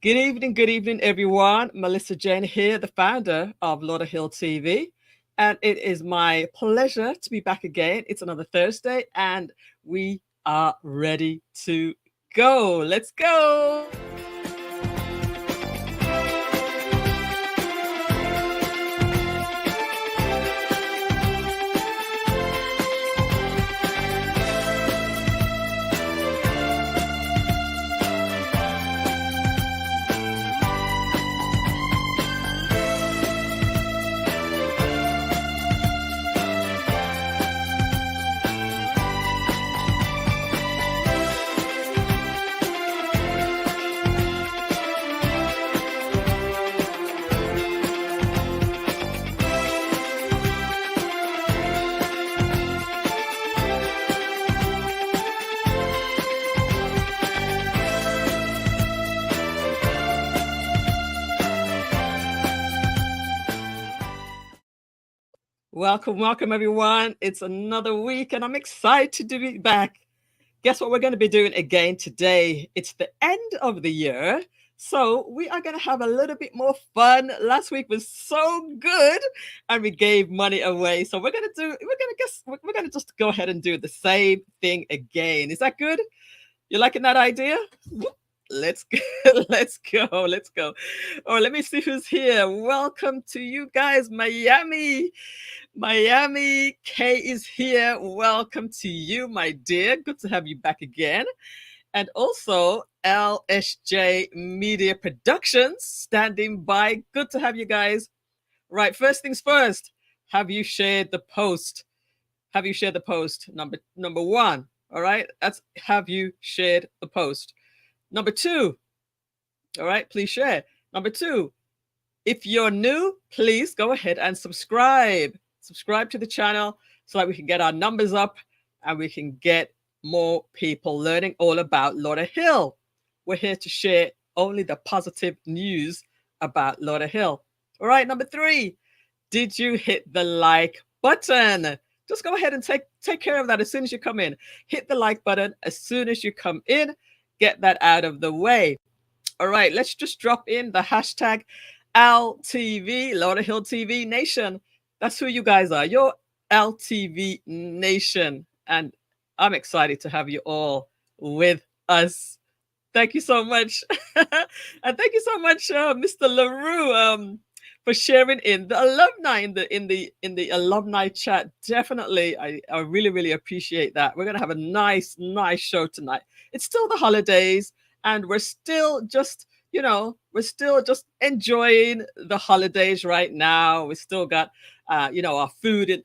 Good evening, everyone. Millissa Jayne here, the founder of Lauderhill TV. And it is my pleasure to be back again. It's another Thursday, and we are ready to go. Let's go. Welcome, everyone. It's another week, and I'm excited to be back. Guess what we're going to be doing again today? It's the end of the year, so we are going to have a little bit more fun. Last week was so good, and we gave money away. So we're going to just go ahead and do the same thing again. Is that good? You liking that idea? Let's go. Let's go. Oh, let me see who's here. Welcome to you guys, Miami. Kay is here. Welcome to you, my dear. Good to have you back again. And also LSJ Media Productions standing by. Good to have you guys. Right, first things first. Have you shared the post? Have you shared the post? Number one. All right, that's have you shared the post? Number two. All right, please share. Number two, if you're new, please go ahead and subscribe. Subscribe to the channel so that we can get our numbers up and we can get more people learning all about Lauderhill. We're here to share only the positive news about Lauderhill. All right, number three, did you hit the like button? Just go ahead and take care of that as soon as you come in. Hit the like button as soon as you come in. Get that out of the way. All right, let's just drop in the hashtag LTV, Lauderhill TV Nation. That's who you guys are. You're LTV Nation. And I'm excited to have you all with us. Thank you so much. And thank you so much, Mr. LaRue, for sharing in the alumni in the alumni chat. Definitely, I really appreciate that. We're gonna have a nice show tonight. It's still the holidays, and we're still just enjoying the holidays right now. We still got our food in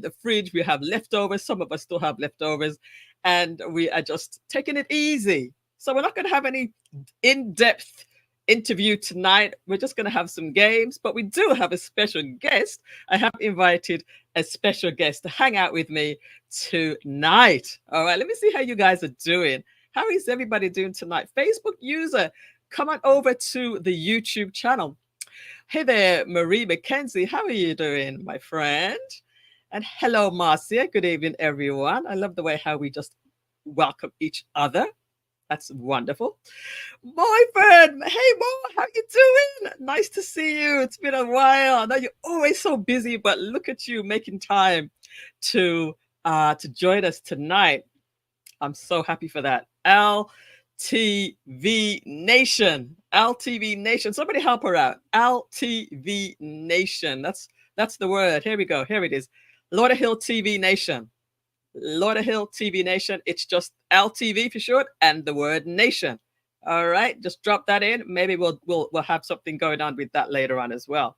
the fridge. We have leftovers. Some of us still have leftovers, and we are just taking it easy. So we're not going to have any in-depth interview tonight. We're just going to have some games, but we do have a special guest. I have invited a special guest to hang out with me tonight. All right, let me see how you guys are doing. How is everybody doing tonight? Facebook user, come on over to the YouTube channel. Hey there, Marie McKenzie. How are you doing, my friend? And hello, Marcia. Good evening, everyone. I love the way how we just welcome each other. That's wonderful. Boyfriend, hey Mo, how you doing? Nice to see you. It's been a while. I know you're always so busy, but look at you making time to join us tonight. I'm so happy for that. LTV Nation. LTV Nation. Somebody help her out. LTV Nation. That's the word. Here we go. Here it is. Lauderhill TV Nation. Lauderhill TV Nation. It's just LTV for short and the word nation. All right, just drop that in. Maybe we'll have something going on with that later on as well.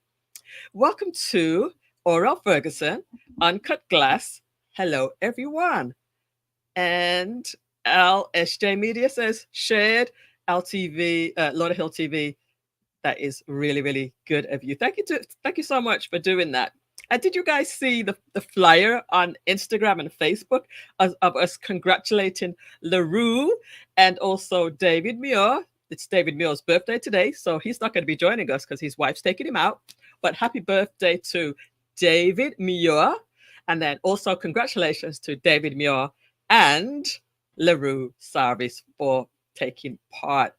Welcome to Oral Ferguson, Uncut Glass. Hello, everyone. And LSJ Media says shared LTV, Lauderhill TV. That is really good of you. Thank you so much for doing that. And did you guys see the flyer on Instagram and Facebook of us congratulating LaRue and also David Muir? It's David Muir's birthday today, so he's not going to be joining us because his wife's taking him out. But happy birthday to David Muir. And then also congratulations to David Muir and LaRue Sarvis for taking part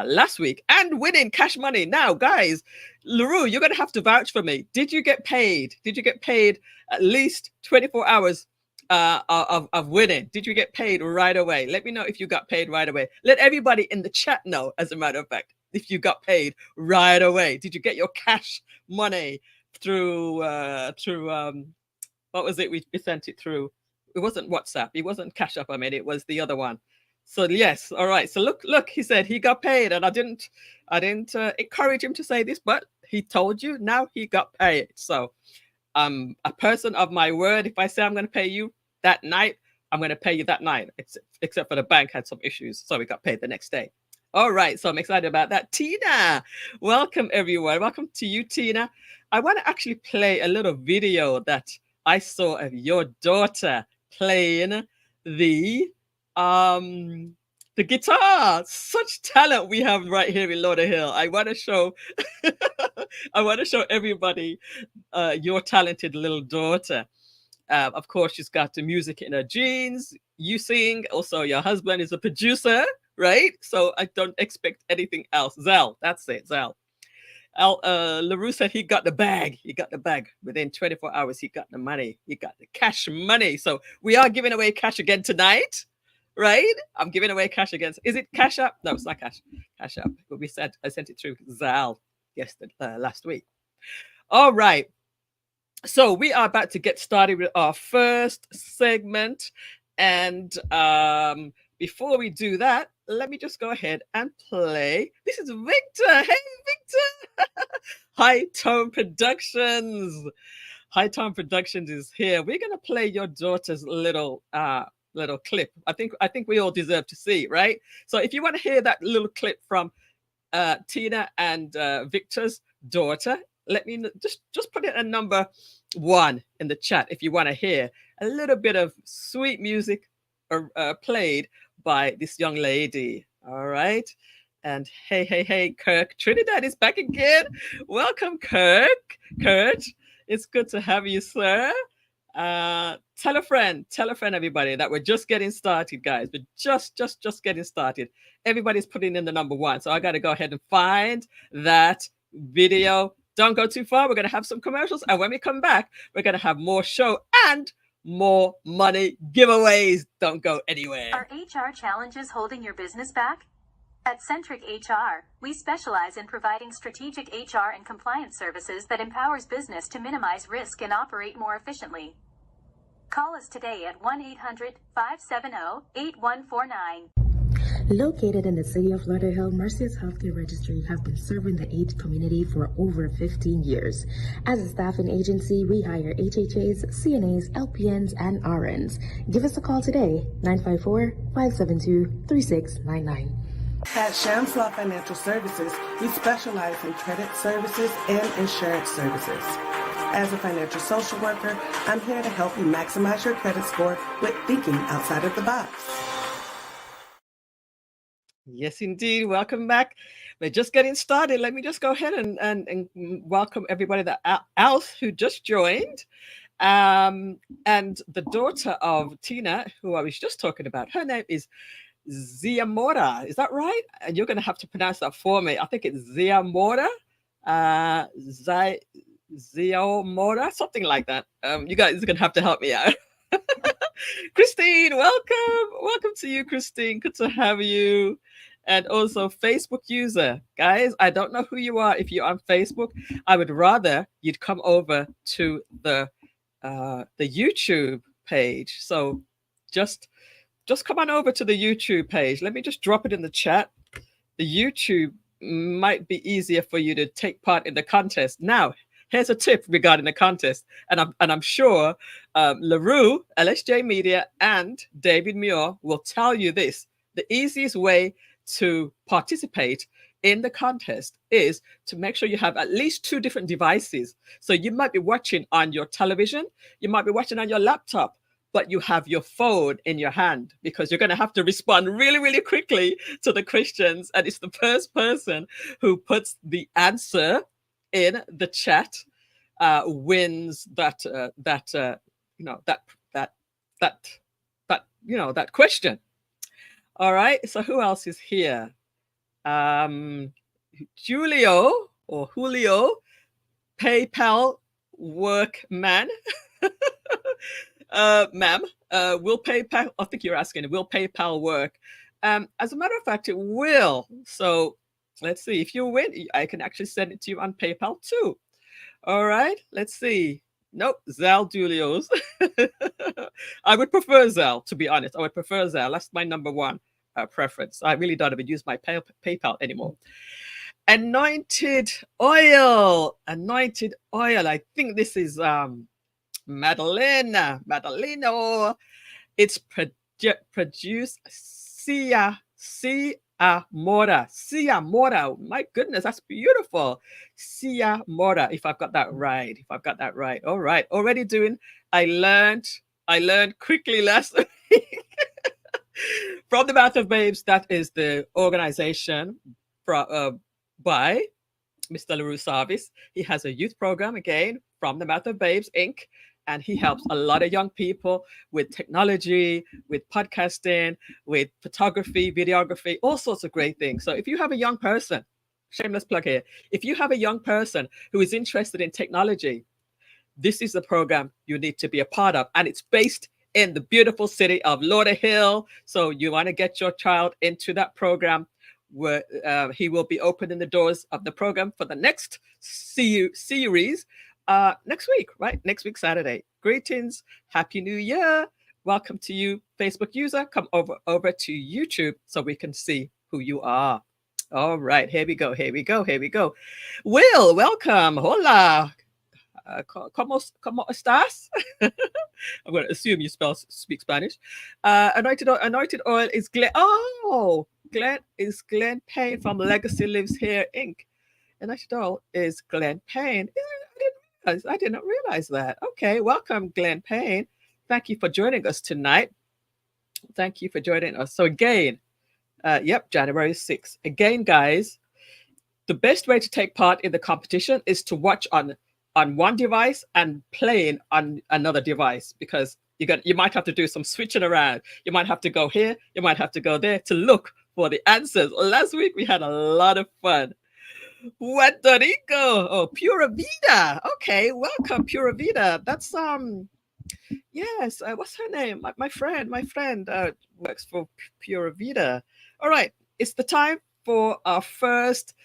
last week and winning cash money. Now, guys, LaRue, you're going to have to vouch for me. Did you get paid? Did you get paid at least 24 hours of winning? Did you get paid right away? Let me know if you got paid right away. Let everybody in the chat know, as a matter of fact, if you got paid right away. Did you get your cash money through what was it? We sent it through. It wasn't WhatsApp. It wasn't Cash App. I mean, it was the other one. So yes, all right. So look. He said he got paid, and I didn't encourage him to say this, but he told you now he got paid. So I'm a person of my word. If I say I'm going to pay you that night, I'm going to pay you that night. Except for the bank had some issues, so we got paid the next day. All right, so I'm excited about that. Tina, welcome everyone. Welcome to you, Tina. I want to actually play a little video that I saw of your daughter playing the guitar. Such talent we have right here in Lauderhill. I want to show everybody your talented little daughter. Of course, she's got the music in her genes. You sing. Also, your husband is a producer, right? So I don't expect anything else. Zell, that's it, Zell. LaRue said he got the bag. He got the bag. Within 24 hours, he got the money. He got the cash money. So we are giving away cash again tonight, right? I'm giving away cash again. Is it Cash App? No, it's not Cash. Cash App. But I sent it through Zal last week. All right. So we are about to get started with our first segment. And before we do that, let me just go ahead and play. This is Victor. Hey, Victor. High Tone Productions. High Tone Productions is here. We're going to play your daughter's little clip. I think we all deserve to see, right? So if you want to hear that little clip from Tina and Victor's daughter, let me just put it at number 1 in the chat if you want to hear a little bit of sweet music played by this young lady. All right. And hey, Kirk Trinidad is back again. Welcome, Kurt, it's good to have you, sir. Tell a friend, everybody, that we're just getting started, guys. We're just getting started. Everybody's putting in the number 1. So I got to go ahead and find that video. Don't go too far. We're going to have some commercials. And when we come back, we're going to have more show and more money giveaways. Don't go anywhere. Are HR challenges holding your business back? At Centric HR, we specialize in providing strategic HR and compliance services that empowers business to minimize risk and operate more efficiently. Call us today at 1-800-570-8149. Located in the city of Lauderhill, Mercy's Healthcare Registry have been serving the AIDS community for over 15 years. As a staffing agency, we hire HHAs, CNAs, LPNs, and RNs. Give us a call today, 954-572-3699. At Shamslaw Financial Services, we specialize in credit services and insurance services. As a financial social worker, I'm here to help you maximize your credit score with thinking outside of the box. Yes, indeed. Welcome back. We're just getting started. Let me just go ahead and welcome everybody else who just joined. And the daughter of Tina, who I was just talking about, her name is Ziamora. Is that right? And you're going to have to pronounce that for me. I think it's Ziamora. Ziamora, something like that. You guys are going to have to help me out. Christine, welcome to you, Christine. Good to have you. And also Facebook user, guys, I don't know who you are. If you're on Facebook, I would rather you'd come over to the YouTube page. So just come on over to the YouTube page. Let me just drop it in the chat. The YouTube might be easier for you to take part in the contest. Now, here's a tip regarding the contest, and I'm sure LaRue, LSJ Media, and David Muir will tell you this. The easiest way to participate in the contest is to make sure you have at least 2 different devices. So you might be watching on your television, you might be watching on your laptop, but you have your phone in your hand, because you're going to have to respond really, really quickly to the questions. And it's the first person who puts the answer in the chat wins that question. All right. So who else is here? Julio or Julio, PayPal workman. Ma'am, will PayPal, I think you're asking, will PayPal work? As a matter of fact, it will. So let's see. If you win, I can actually send it to you on PayPal too. All right, let's see. Nope, Zelle Julios. I would prefer Zelle, to be honest. I would prefer Zelle. That's my number one preference. I really don't even use my PayPal anymore. Anointed oil. Anointed oil. I think this is Madaleno. It's produced Cia Mora. My goodness, that's beautiful. Cia Mora, if I've got that right. All right. Already doing. I learned quickly last week. From the Mouth of Babes, that is the organization by Mr. LaRue Sarvis. He has a youth program, again, From the Mouth of Babes, Inc., and he helps a lot of young people with technology, with podcasting, with photography, videography, all sorts of great things. So if you have a young person, shameless plug here, if you have a young person who is interested in technology, this is the program you need to be a part of. And it's based in the beautiful city of Lauderhill. So you want to get your child into that program, where he will be opening the doors of the program for the next series next week, right? Next week, Saturday. Greetings. Happy New Year. Welcome to you, Facebook user. Come over to YouTube so we can see who you are. All right, here we go. Will, welcome. Hola. ¿Cómo estás? I'm going to assume you speak Spanish. Anointed oil is Glenn. Oh, Glenn Payne from Legacy Lives Here, Inc. Anointed oil is Glenn Payne. I did not realize that. Okay, welcome, Glenn Payne. Thank you for joining us tonight. Thank you for joining us. So again, January 6th. Again, guys, the best way to take part in the competition is to watch on one device and playing on another device, because you might have to do some switching around. You might have to go here, you might have to go there to look for the answers. Last week we had a lot of fun. Puerto Rico. Oh, Pura Vida. Okay, welcome, Pura Vida. That's yes, what's her name? My friend works for Pura Vida. All right, it's the time for our first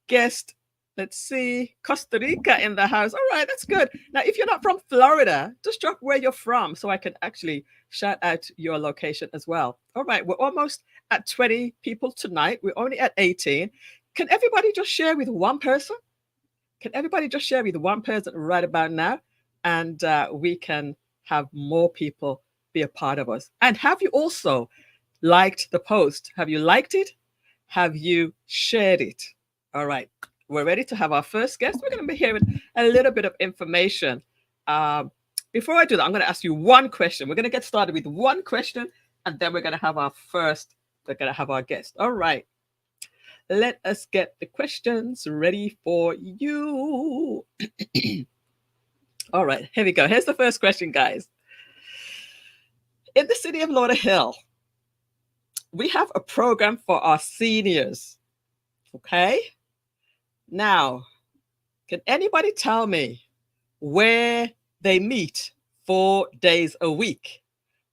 guest. Let's see, Costa Rica in the house. All right, that's good. Now, if you're not from Florida, just drop where you're from so I can actually shout out your location as well. All right, we're almost at 20 people tonight. We're only at 18. Can everybody just share with one person? Right about now? And we can have more people be a part of us. And have you also liked the post? Have you liked it? Have you shared it? All right. We're ready to have our first guest. We're going to be hearing a little bit of information. Before I do that, I'm going to ask you one question. We're going to get started with one question, and then we're going to have our guest. All right. Let us get the questions ready for you. All right, here we go. Here's the first question, guys. In the city of Lauderhill, we have a program for our seniors. Okay? Now, can anybody tell me where they meet 4 days a week?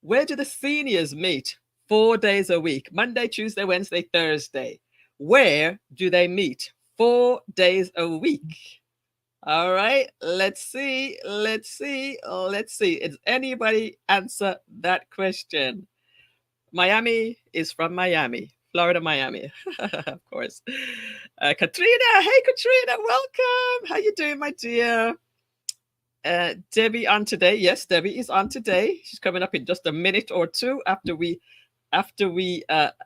Where do the seniors meet 4 days a week? Monday, Tuesday, Wednesday, Thursday. Where do they meet 4 days a week? All right, let's see. Does anybody answer that question? Miami is from Miami. Florida, Miami, of course. Katrina, hey Katrina, welcome. How you doing, my dear? Debbie on today. Yes, Debbie is on today. She's coming up in just a minute or two after we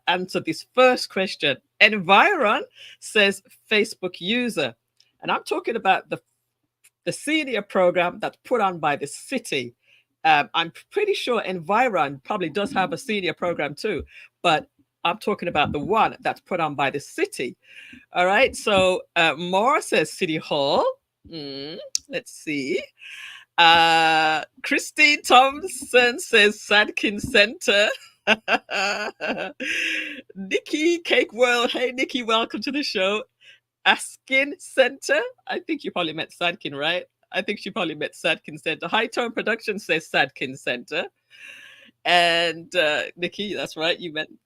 answer this first question. Environ says Facebook user, and I'm talking about the senior program that's put on by the city. I'm pretty sure Environ probably does have a senior program too, but I'm talking about the one that's put on by the city. All right. So Moore says City Hall. Let's see. Christine Thompson says Sadkin Center. Nikki Cake World. Hey, Nikki, welcome to the show. Askin Center. I think you probably meant Sadkin, right? I think she probably meant Sadkin Center. High Tone Production says Sadkin Center. And Nikki, that's right.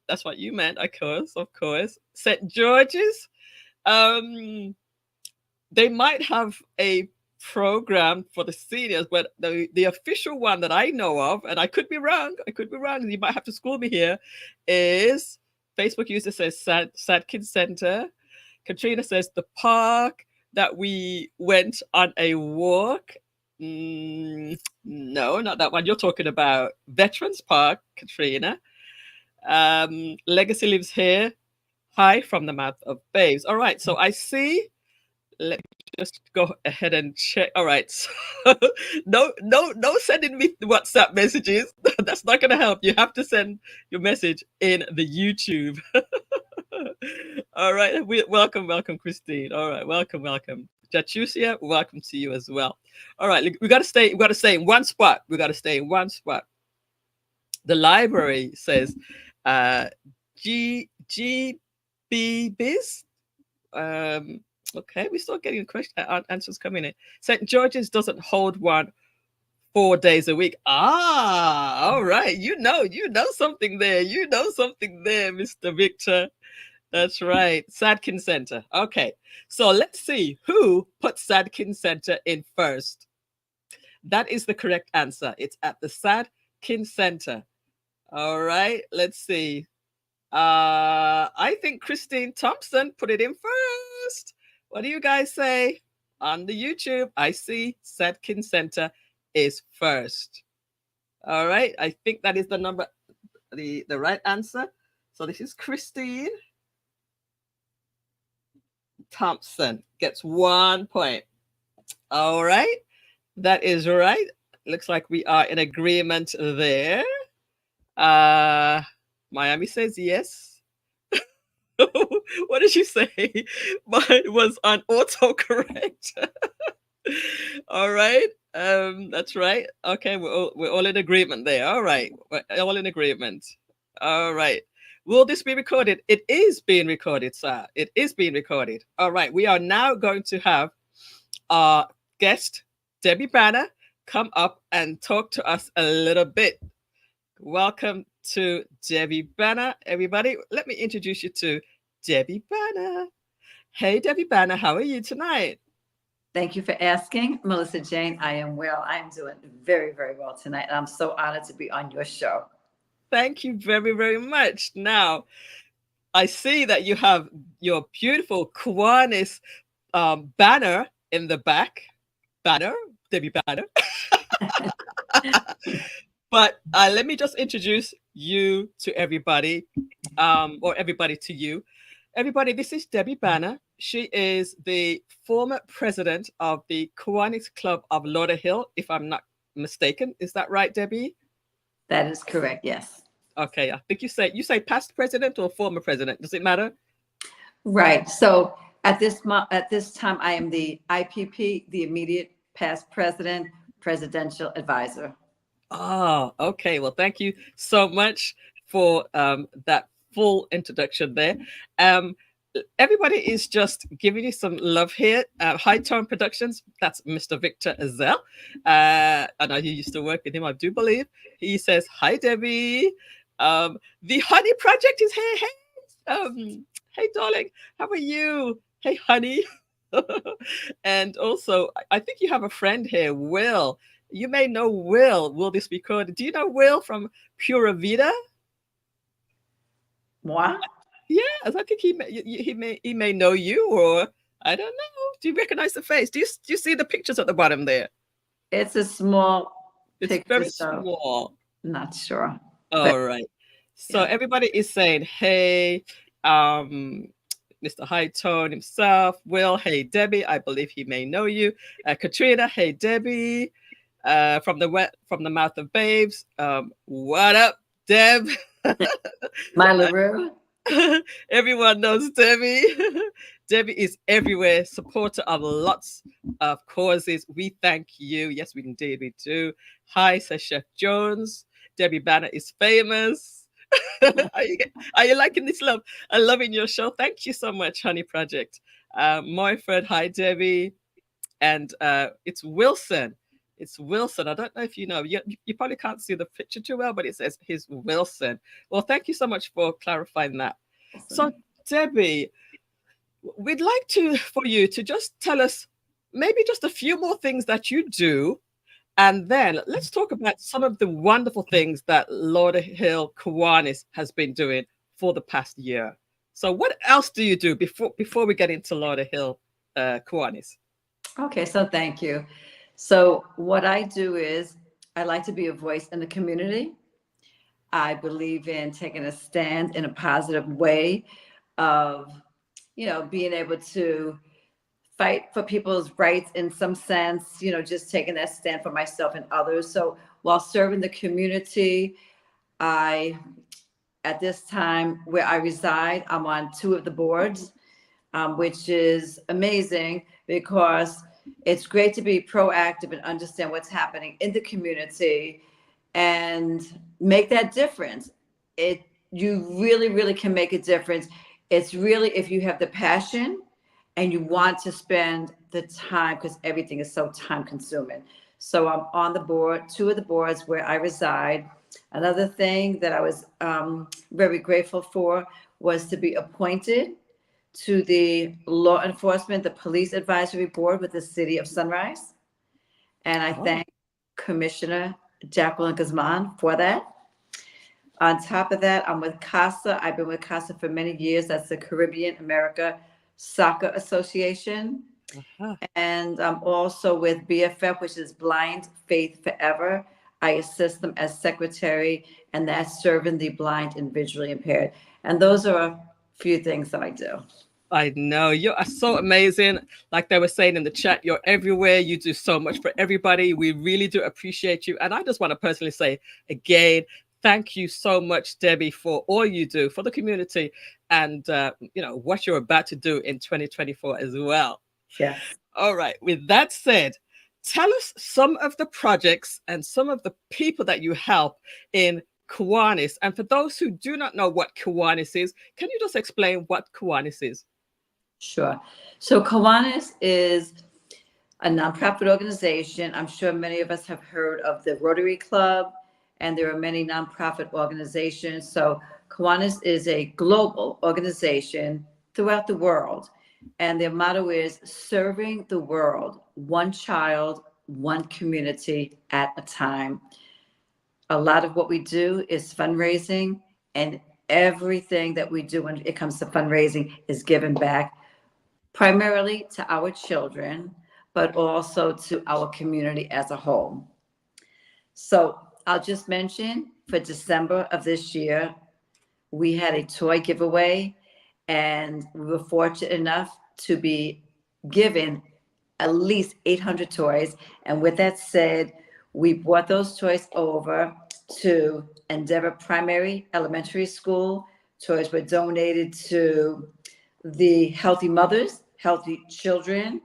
That's what you meant, of course. St. George's. They might have a program for the seniors, but the official one that I know of, and I could be wrong, you might have to school me here, is Facebook user says Sad Kids Center. Katrina says the park that we went on a walk. No, not that one. You're talking about Veterans Park, Katrina. Legacy lives here. Hi from the mouth of babes. All right, so I see. Let me just go ahead and check. All right, so no sending me WhatsApp messages. That's not going to help. You have to send your message in the YouTube. All right, welcome, Christine. All right, welcome. Jatusia, welcome to you as well. All right, we got to stay in one spot. The library says, GB Biz. Okay, we're still getting answers coming in. St. George's doesn't hold one 4 days a week. All right. You know something there. Mr. Victor. That's right. Sadkin Center. Okay. So let's see who put Sadkin Center in first. That is the correct answer. It's at the Sadkin Center. All right. Let's see. I think Christine Thompson put it in first. What do you guys say? On the YouTube, I see Sadkin Center is first. All right. I think that is the number, the right answer. So this is Christine Thompson gets 1 point. All right. That is right. Looks like we are in agreement there. Miami says yes. What did you say? Mine was on autocorrect. All right. That's right. Okay, we're all in agreement there. All right. We're all in agreement. All right. Will this be recorded? It is being recorded, sir. It is being recorded. All right. We are now going to have our guest, Debbie Banner, come up and talk to us a little bit. Welcome to Debbie Banner, everybody. Let me introduce you to Debbie Banner. Hey, Debbie Banner, how are you tonight? Thank you for asking, Millissa Jayne. I am well. I am doing very, very well tonight. And I'm so honored to be on your show. Thank you very, very much. Now, I see that you have your beautiful Kiwanis banner in the back. Banner, Debbie Banner. But let me just introduce you to everybody, or everybody to you. Everybody, this is Debbie Banner. She is the former president of the Kiwanis Club of Lauderhill, if I'm not mistaken. Is that right, Debbie? That is correct, yes. Okay, I think you say past president or former president. Does it matter? Right. So at this time, I am the IPP, the immediate past president, presidential advisor. Oh, okay. Well, thank you so much for that full introduction there. Everybody is just giving you some love here. High Tone Productions, that's Mr. Victor Azell. I know you used to work with him, I do believe. He says, hi, Debbie. The Honey Project is here. Hey, darling, how are you? Hey, honey. And also, I think you have a friend here, Will. You may know Will. Will this be recorded? Do you know Will from Pura Vida? What? Yes, I think he may know you, or I don't know. Do you recognize the face? Do you see the pictures at the bottom there? It's a small It's picture, very so small. not sure. All right. So yeah. Everybody is saying, hey, Mr. High Tone himself, Will, hey, Debbie, I believe he may know you. Katrina, hey, Debbie, from the mouth of babes. What up, Deb? My LaRue. Everyone knows Debbie. Debbie is everywhere, supporter of lots of causes. We thank you. Yes, we indeed, we do. Hi, says Chef Jones. Debbie Banner is famous. Are you liking this, love? I'm loving your show. Thank you so much, Honey Project. Moyford, hi, Debbie. And it's Wilson. It's Wilson. I don't know if you know. You probably can't see the picture too well, but it says he's Wilson. Well, thank you so much for clarifying that. So, Debbie, we'd like for you to just tell us maybe just a few more things that you do, and then let's talk about some of the wonderful things that Lauderhill Kiwanis has been doing for the past year. So, what else do you do before we get into Lauderhill Kiwanis? Okay, so thank you. So what I do is I like to be a voice in the community. I believe in taking a stand in a positive way of, being able to fight for people's rights in some sense, just taking that stand for myself and others. So while serving the community, at this time where I reside, I'm on 2 of the boards, which is amazing because it's great to be proactive and understand what's happening in the community and make that difference. You really, really can make a difference. It's really if you have the passion and you want to spend the time, because everything is so time consuming. So I'm on the board, 2 of the boards where I reside. Another thing that I was very grateful for was to be appointed to the law enforcement, the police advisory board with the city of Sunrise. And I thank Commissioner Jacqueline Guzman for that. On top of that, I'm with CASA. I've been with CASA for many years. That's the Caribbean America Soccer Association. And I'm also with BFF, which is Blind Faith Forever. I assist them as secretary, and that's serving the blind and visually impaired. And those are a few things that I do. I know you are so amazing. Like they were saying in the chat, you're everywhere. You do so much for everybody. We really do appreciate you. And I just want to personally say again, thank you so much, Debbie, for all you do for the community and what you're about to do in 2024 as well. Yeah. All right. With that said, tell us some of the projects and some of the people that you help in Kiwanis. And for those who do not know what Kiwanis is, can you just explain what Kiwanis is? Sure. So Kiwanis is a nonprofit organization. I'm sure many of us have heard of the Rotary Club, and there are many nonprofit organizations. So Kiwanis is a global organization throughout the world. And their motto is serving the world, one child, one community at a time. A lot of what we do is fundraising, and everything that we do when it comes to fundraising is given back primarily to our children, but also to our community as a whole. So I'll just mention for December of this year, we had a toy giveaway, and we were fortunate enough to be given at least 800 toys. And with that said, we brought those toys over to Endeavor Primary Elementary School. Toys were donated to the Healthy Mothers, Healthy Children.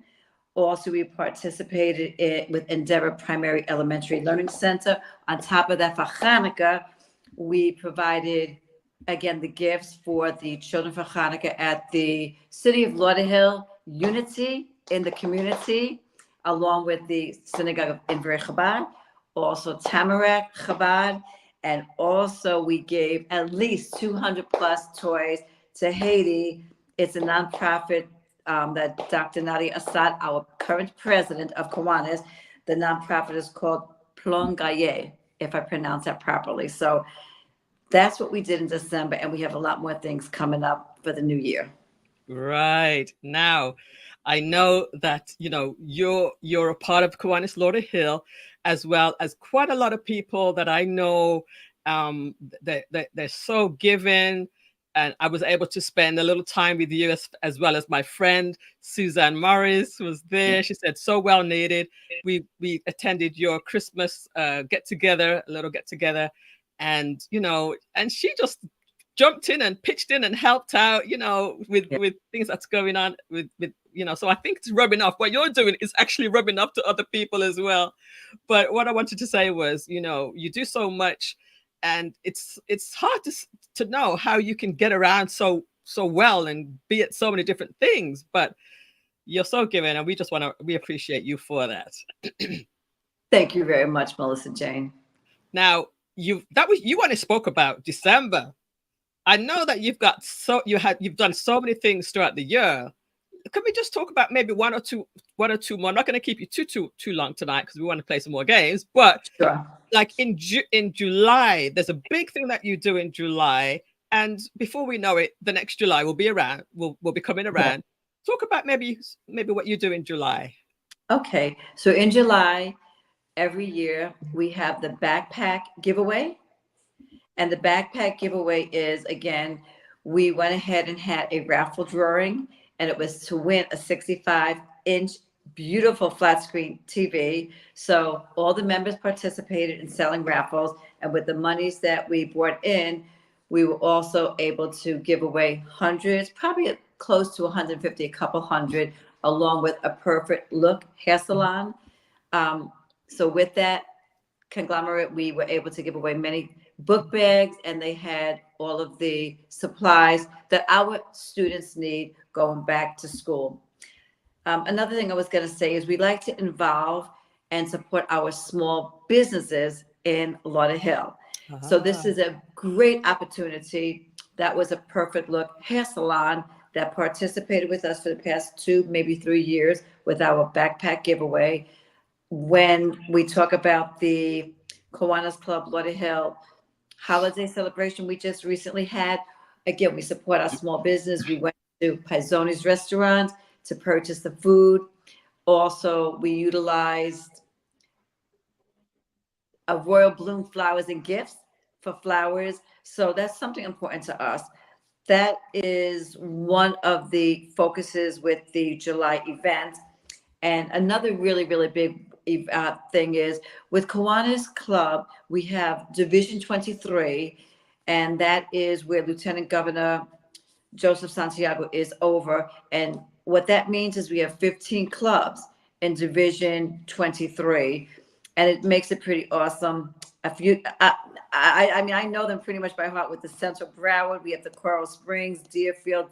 Also, we participated with Endeavor Primary Elementary Learning Center. On top of that, for Hanukkah, we provided, again, the gifts for the children for Hanukkah at the City of Lauderhill Unity in the community, along with the Synagogue of Inver Chabad, also Tamarack Chabad, and also we gave at least 200 plus toys to Haiti. It's a nonprofit that Dr. Nadia Assad, our current president of Kiwanis, the nonprofit is called Plongaye, if I pronounce that properly. So that's what we did in December, and we have a lot more things coming up for the new year. Right. Now, I know that, you're a part of Kiwanis Lauderhill, as well as quite a lot of people that I know, they're so giving. And I was able to spend a little time with you as well as my friend, Suzanne Morris was there. She said, so well needed. We attended your Christmas get-together, a little get-together. And, and she just jumped in and pitched in and helped out, with things that's going on with, so I think it's rubbing off. What you're doing is actually rubbing off to other people as well. But what I wanted to say was, you do so much. and it's hard to know how you can get around so well and be at so many different things, but you're so giving, and we appreciate you for that. Thank you very much, Melissa Jayne. Now, you want to spoke about December. I know that you've done so many things throughout the year. Can we just talk about maybe one or two more? I'm not going to keep you too long tonight because we want to play some more games. But sure. Like in July, there's a big thing that you do in July, and before we know it, the next July will be around. Will be coming around. Yeah. Talk about maybe what you do in July. Okay, so in July, every year we have the backpack giveaway. And the backpack giveaway is, again, we went ahead and had a raffle drawing, and it was to win a 65-inch beautiful flat screen TV. So all the members participated in selling raffles, and with the monies that we brought in, we were also able to give away hundreds, probably close to 150, a couple hundred, along with a perfect look hair salon. So with that conglomerate, we were able to give away many book bags, and they had all of the supplies that our students need going back to school. Another thing I was going to say is we like to involve and support our small businesses in Lauderhill. So this is a great opportunity. That was a perfect look hair salon that participated with us for the past 2, maybe 3 years with our backpack giveaway. When we talk about the Kiwanis Club Lauderhill holiday celebration we just recently had, again, we support our small business. We went to Paisoni's restaurant to purchase the food. Also, we utilized a Royal Bloom Flowers and Gifts for flowers. So that's something important to us. That is one of the focuses with the July event. And another really, really big thing is with Kiwanis Club, we have Division 23, and that is where Lieutenant Governor Joseph Santiago is over. And what that means is we have 15 clubs in Division 23, and it makes it pretty awesome. I mean, I know them pretty much by heart with the Central Broward. We have the Coral Springs, Deerfield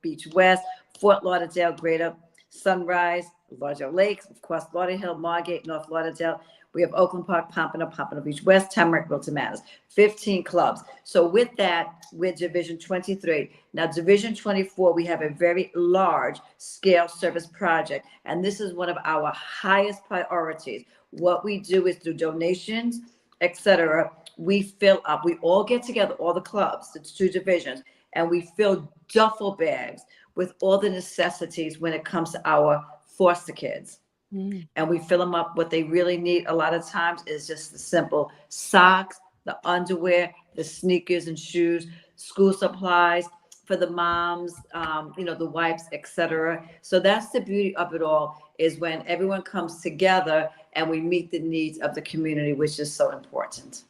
Beach West, Fort Lauderdale, Greater Sunrise, Lauderdale Lakes, of course, Lauderhill, Margate, North Lauderdale. We have Oakland Park, Pompano Beach West, Tamarack, Wilton Manors, 15 clubs. So with that, we're Division 23. Now, Division 24, we have a very large scale service project, and this is one of our highest priorities. What we do is through donations, etc. We fill up, we all get together, all the clubs, the 2 divisions, and we fill duffel bags with all the necessities when it comes to our foster kids. And we fill them up. What they really need a lot of times is just the simple socks, the underwear, the sneakers and shoes, school supplies for the moms, the wipes, etc. So that's the beauty of it all, is when everyone comes together and we meet the needs of the community, which is so important.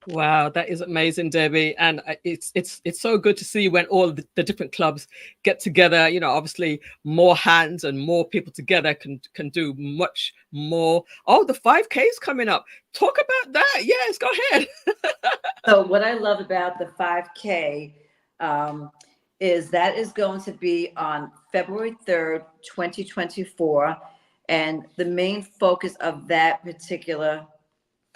Wow, that is amazing, Debbie. And it's so good to see when all the different clubs get together. Obviously more hands and more people together can do much more. Oh, the 5K is coming up. Talk about that. Yes, go ahead. So what I love about the 5K is that is going to be on February 3rd, 2024. And the main focus of that particular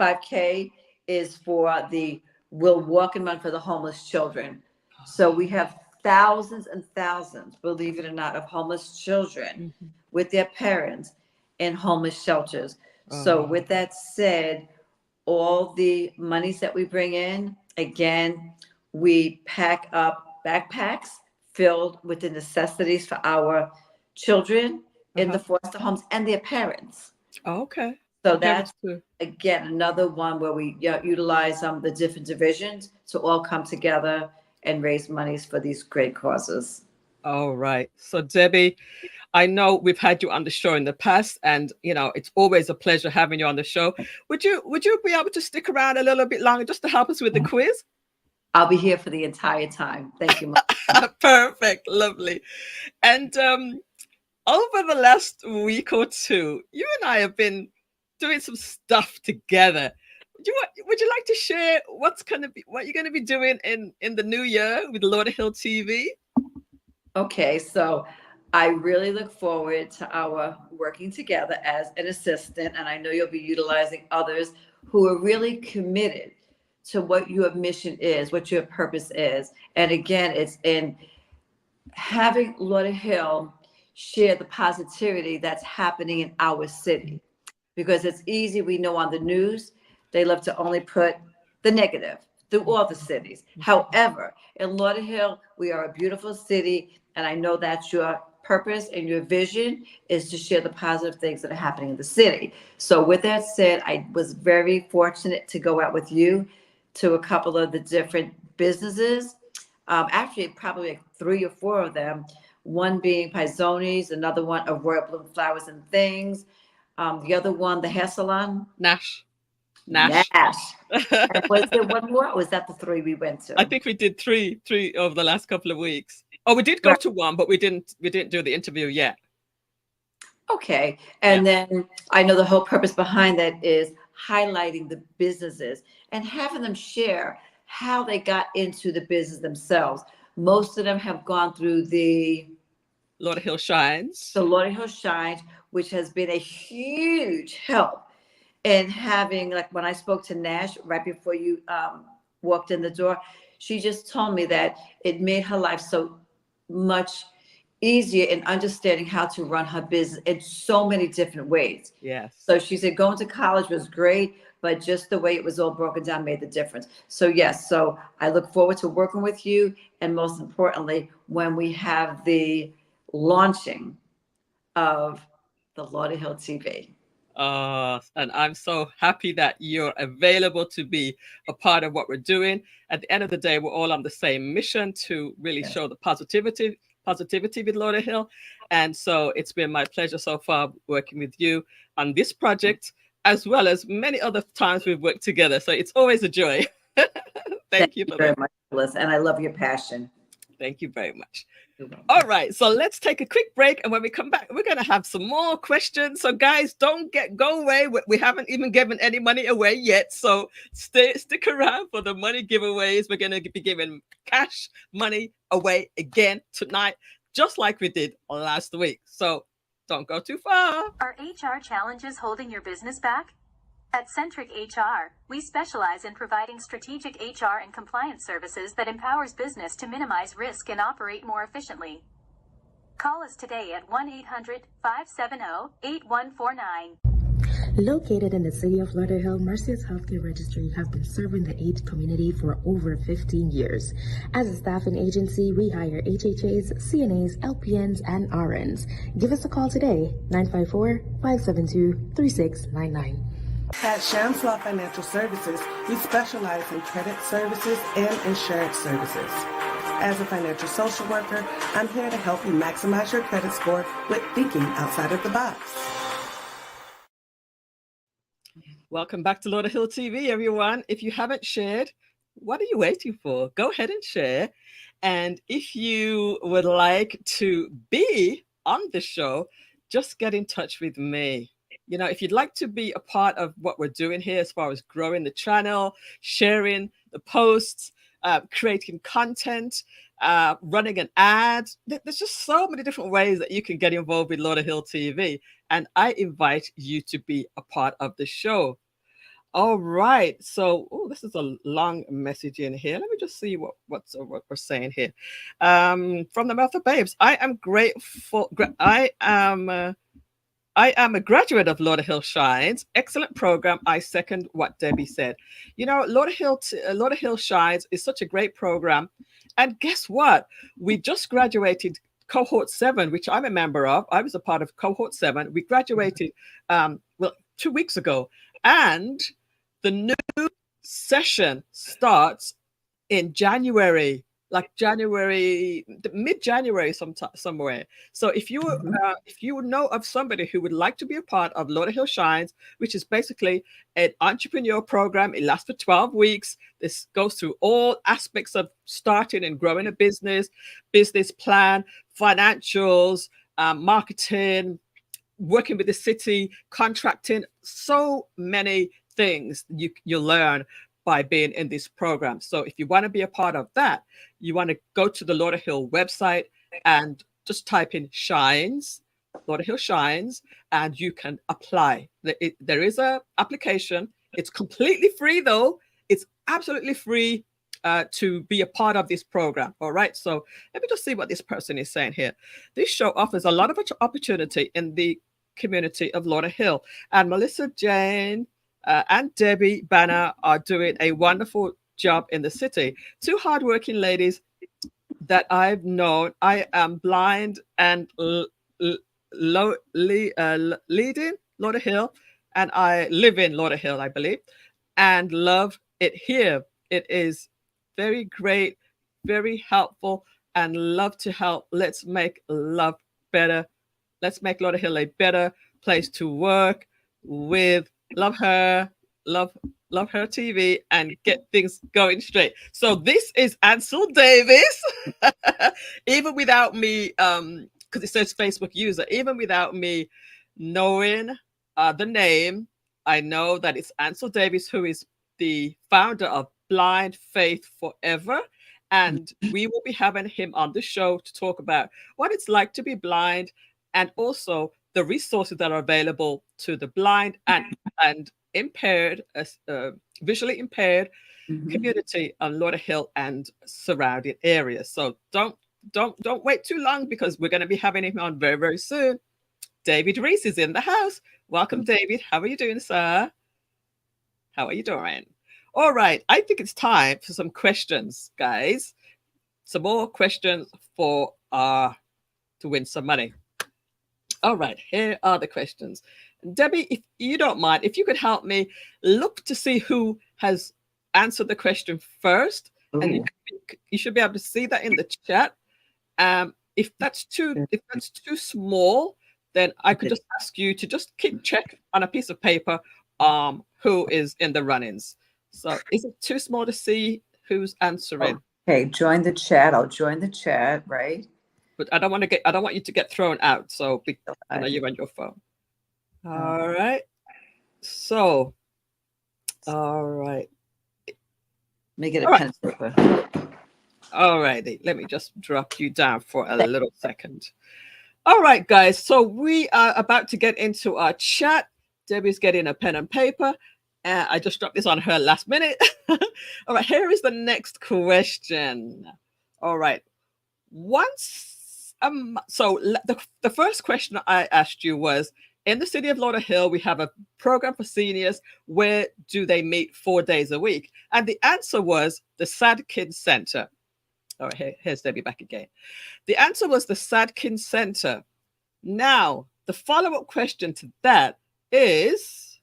5K is for the We'll Walk and Run for the Homeless Children. So we have thousands and thousands, believe it or not, of homeless children with their parents in homeless shelters. So with that said, all the monies that we bring in, again, we pack up backpacks filled with the necessities for our children in the foster homes and their parents. Okay. So that's, again, another one where we utilize the different divisions to all come together and raise monies for these great causes. All right. So, Debbie, I know we've had you on the show in the past, and it's always a pleasure having you on the show. Would you be able to stick around a little bit longer just to help us with the quiz? I'll be here for the entire time. Thank you. Perfect. Lovely. And over the last week or two, you and I have been doing some stuff together. would you like to share what you're going to be doing in the new year with Lauderhill TV? Okay, so I really look forward to our working together as an assistant, and I know you'll be utilizing others who are really committed to what your mission is, what your purpose is. And again, it's in having Lauderhill share the positivity that's happening in our city. Because it's easy, we know on the news, they love to only put the negative through all the cities. However, in Lauderhill, we are a beautiful city, and I know that's your purpose and your vision is to share the positive things that are happening in the city. So with that said, I was very fortunate to go out with you to a couple of the different businesses. Actually, probably like 3 or 4 of them. One being Pizone's, another one of Royal Bloom Flowers and Things. The other one, the hair salon. Nash. And was there one more? Or was that the 3 we went to? I think we did three over the last couple of weeks. Oh, we did go to one, but we didn't do the interview yet. Okay. And then I know the whole purpose behind that is highlighting the businesses and having them share how they got into the business themselves. Most of them have gone through the Lauderhill Shines. The Lauderhill Shines, which has been a huge help in having, like when I spoke to Nash right before you walked in the door, she just told me that it made her life so much easier in understanding how to run her business in so many different ways. Yes. So she said going to college was great, but just the way it was all broken down made the difference. So yes, so I look forward to working with you, and most importantly, when we have the launching of the Lauderhill TV. And I'm so happy that you're available to be a part of what we're doing. At the end of the day, we're all on the same mission to really show the positivity with Lauderhill. And so it's been my pleasure so far working with you on this project, as well as many other times we've worked together. So it's always a joy. Thank you very much, Millissa, and I love your passion. Thank you very much. All right, so let's take a quick break, and when we come back, we're going to have some more questions. So guys, go away. We haven't even given any money away yet, so stick around for the money giveaways. We're going to be giving cash money away again tonight, just like we did last week. So don't go too far. Are HR challenges holding your business back? At Centric HR, we specialize in providing strategic HR and compliance services that empowers business to minimize risk and operate more efficiently. Call us today at 1-800-570-8149. Located in the city of Lauderhill, Mercy's Healthcare Registry have been serving the AIDS community for over 15 years. As a staffing agency, we hire HHAs, CNAs, LPNs, and RNs. Give us a call today, 954-572-3699. At Shams Law Financial Services, we specialize in credit services and insurance services. As a financial social worker, I'm here to help you maximize your credit score with thinking outside of the box. Welcome back to Lauderhill TV, everyone. If you haven't shared, what are you waiting for? Go ahead and share. And if you would like to be on the show, just get in touch with me. You know, if you'd like to be a part of what we're doing here as far as growing the channel, sharing the posts, creating content, running an ad, there's just so many different ways that you can get involved with Lauderhill TV. And I invite you to be a part of the show. All right. So, this is a long message in here. Let me just see what we're saying here. From the mouth of babes, I am grateful. I am a graduate of Lauderhill Shines. Excellent program. I second what Debbie said. You know, Lauderhill Shines is such a great program. And guess what? We just graduated cohort 7, which I'm a member of. I was a part of cohort 7. We graduated 2 weeks ago. And the new session starts in January. Like mid-January somewhere. So if you know of somebody who would like to be a part of Lauderhill Shines, which is basically an entrepreneur program, it lasts for 12 weeks. This goes through all aspects of starting and growing a business plan, financials, marketing, working with the city, contracting, so many things you learn by being in this program. So if you want to be a part of that, you want to go to the Lauderhill website and just type in Shines, Lauderhill Shines, and you can apply. There is a application. It's completely free though. It's absolutely free to be a part of this program. All right. So let me just see what this person is saying here. This show offers a lot of opportunity in the community of Lauderhill, and Millissa, Jayne, and Debbie Banner are doing a wonderful job in the city. Two hardworking ladies that I've known. I am blind and leading Lauderhill, and I live in Lauderhill, I believe, and love it here. It is very great, very helpful, and love to help. Let's make love better. Let's make Lauderhill a better place to work with. Love her TV, and get things going straight. So this is Ansel Davis. Even without me, because it says Facebook user, even without me knowing the name, I know that it's Ansel Davis, who is the founder of Blind Faith Forever. And we will be having him on the show to talk about what it's like to be blind, and also the resources that are available to the blind and impaired, visually impaired community on Lauderhill and surrounding areas. So don't wait too long, because we're going to be having him on very, very soon. David Reese is in the house. Welcome, David. How are you doing, sir? How are you doing? All right. I think it's time for some questions, guys. Some more questions for to win some money. All right, here are the questions. Debbie, if you don't mind, if you could help me look to see who has answered the question first. Ooh. And you should be able to see that in the chat. If that's too small, then I could just ask you to just keep check on a piece of paper who is in the run-ins. So is it too small to see who's answering? Okay, join the chat. I'll join the chat, right? But I don't want you to get thrown out. So I know you're on your phone. All right. So, all right. Make it a pen and paper. All righty. Let me just drop you down for a little second. All right, guys. So we are about to get into our chat. Debbie's getting a pen and paper. I just dropped this on her last minute. All right. Here is the next question. All right. So the first question I asked you was, in the city of Lauderhill, we have a program for seniors. Where do they meet 4 days a week? And the answer was the Sad Kids Center. All right, here's Debbie back again. The answer was the Sad Kids Center. Now, the follow-up question to that is,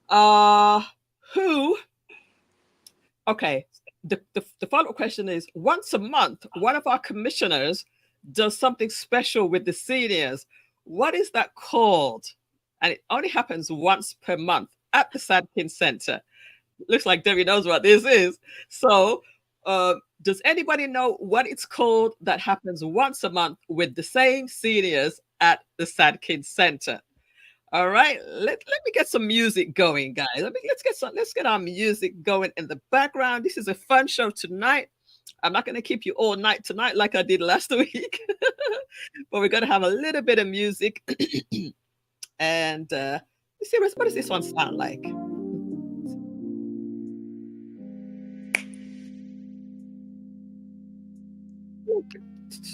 who? Okay. The follow-up question is, once a month, one of our commissioners does something special with the seniors. What is that called? And it only happens once per month at the Sad Kids Center. Looks like Debbie knows what this is. So does anybody know what it's called that happens once a month with the same seniors at the Sad Kids Center? All right, let me get some music going, guys. Let's get our music going in the background. This is a fun show tonight. I'm not going to keep you all night tonight like I did last week, but we're going to have a little bit of music. And let's see, what does this one sound like?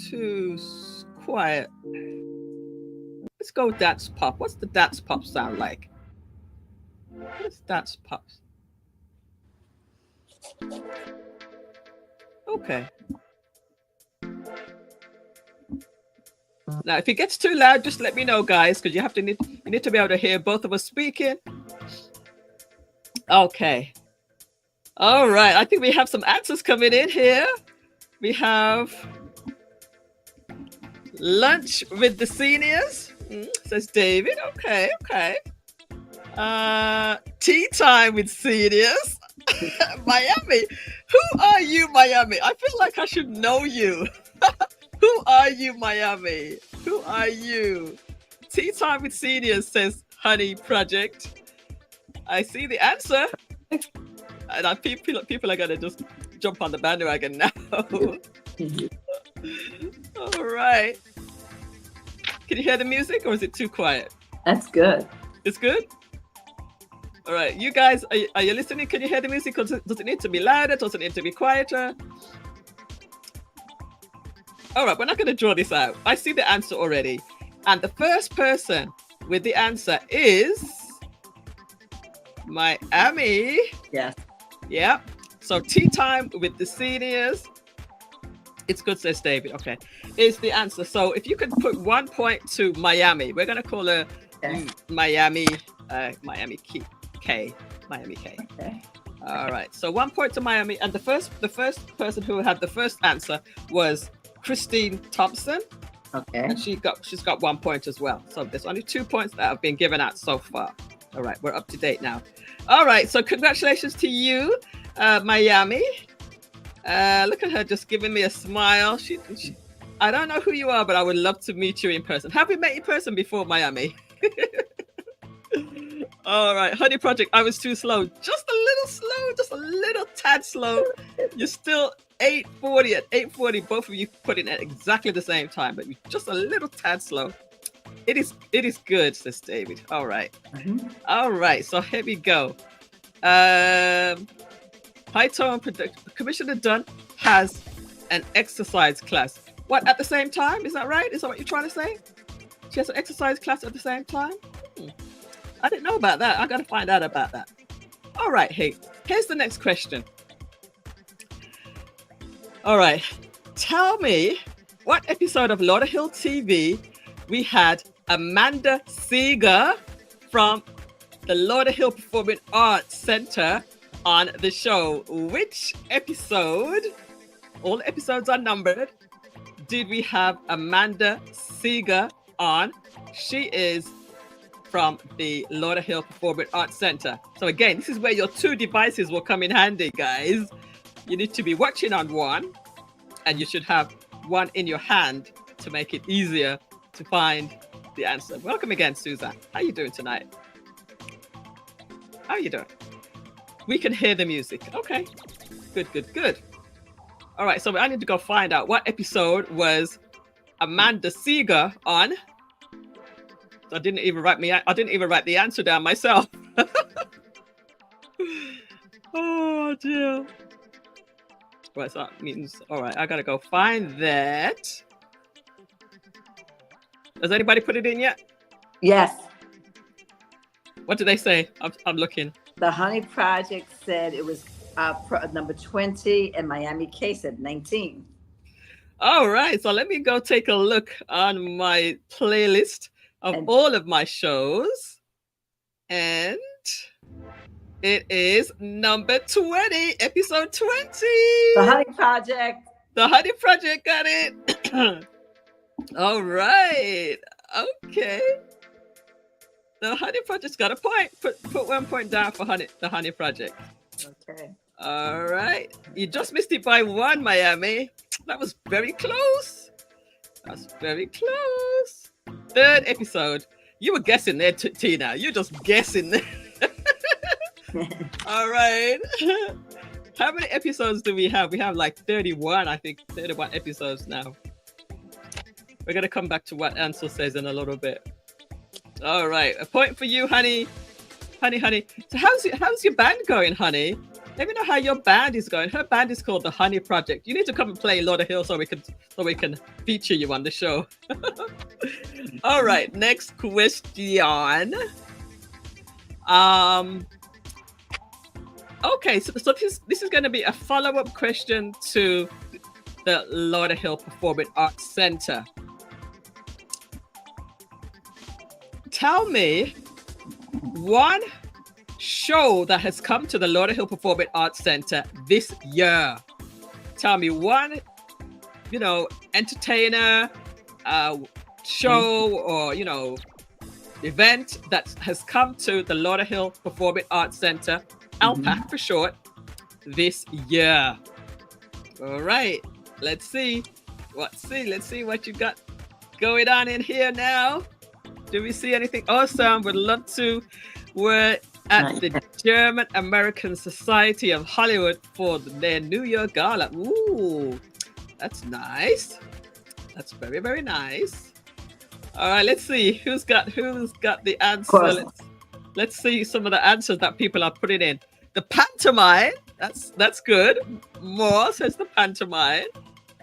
Too quiet. Let's go dance pop. What's the dance pop sound like? What's dance pop? Okay. Now, if it gets too loud, just let me know, guys, because you need to be able to hear both of us speaking. Okay. All right. I think we have some answers coming in here. We have lunch with the seniors, says David. Okay. Tea time with seniors. Miami. Who are you, Miami? I feel like I should know you. Who are you, Miami? Who are you? Tea time with seniors, says Honey Project. I see the answer. And people are gonna just jump on the bandwagon now. All right. Can you hear the music, or is it too quiet? That's good. It's good. All right, you guys, are you listening? Can you hear the music? Does it need to be louder? Does it need to be quieter? All right, we're not going to draw this out. I see the answer already. And the first person with the answer is Miami. Yes. Yeah. So tea time with the seniors. It's good, says David. Okay. Is the answer. So if you could put 1 point to Miami, we're going to call her Miami K. Okay. All right. So 1 point to Miami. And the first person who had the first answer was Christine Thompson. Okay. And she's got 1 point as well. So there's only 2 points that have been given out so far. All right, we're up to date now. All right, so congratulations to you, Miami. Look at her just giving me a smile. She, I don't know who you are, but I would love to meet you in person. Have we met in person before, Miami? All right, Honey Project, I was too slow. Just a little slow, just a little tad slow. You're still 8:40 at 8:40. Both of you put in at exactly the same time, but you're just a little tad slow. It is good, says David. All right. Mm-hmm. All right. So here we go. High Tone Commissioner Dunn has an exercise class. What, at the same time? Is that right? Is that what you're trying to say? She has an exercise class at the same time? I didn't know about that. I got to find out about that. All right. Hey, here's the next question. All right. Tell me what episode of Lauderhill TV we had Amanda Seeger from the Lauderhill Performing Arts Center on the show. Which episode, all the episodes are numbered, did we have Amanda Seeger on? She is from the Lauderhill Performing Arts Center. So again, this is where your two devices will come in handy, guys. You need to be watching on one, and you should have one in your hand to make it easier to find the answer. Welcome again, Susan. How are you doing tonight? How are you doing? We can hear the music. Okay. Good. All right, so I need to go find out what episode was Amanda Seeger on. I didn't even write the answer down myself. Oh dear. Right, so that means, all right, I gotta go find that. Has anybody put it in yet? Yes. What did they say? I'm looking. The Honey Project said it was number 20, and Miami K said 19. All right, so let me go take a look on my playlist of all of my shows. And it is number 20, episode 20. The Honey Project. The Honey Project got it. All right. Okay. The Honey Project's got a point. Put 1 point down for the Honey Project. Okay. All right. You just missed it by one, Miami. That was very close. That's very close. Third episode. You were guessing there, Tina. You're just guessing there. All right. How many episodes do we have? We have like 31, I think. 31 episodes now. We're going to come back to what Ansel says in a little bit. All right. A point for you, honey. Honey. So how's your band going, honey? Let me know how your band is going. Her band is called The Honey Project. You need to come and play Lauderhill so we can feature you on the show. All right. Next question. Okay. So this is going to be a follow-up question to the Lauderhill Performing Arts Center. Tell me one show that has come to the Lauderhill Performing Arts Center this year. Tell me one, entertainer, show, or, event that has come to the Lauderhill Performing Arts Center, ALPAC for short, this year. All right, let's see what you got going on in here now. Do we see anything awesome? Would love to. at the German American Society of Hollywood for their New Year Gala. Ooh, that's nice. That's very, very nice. All right, let's see who's got the answer. Let's see some of the answers that people are putting in. The pantomime. That's good. More says the pantomime.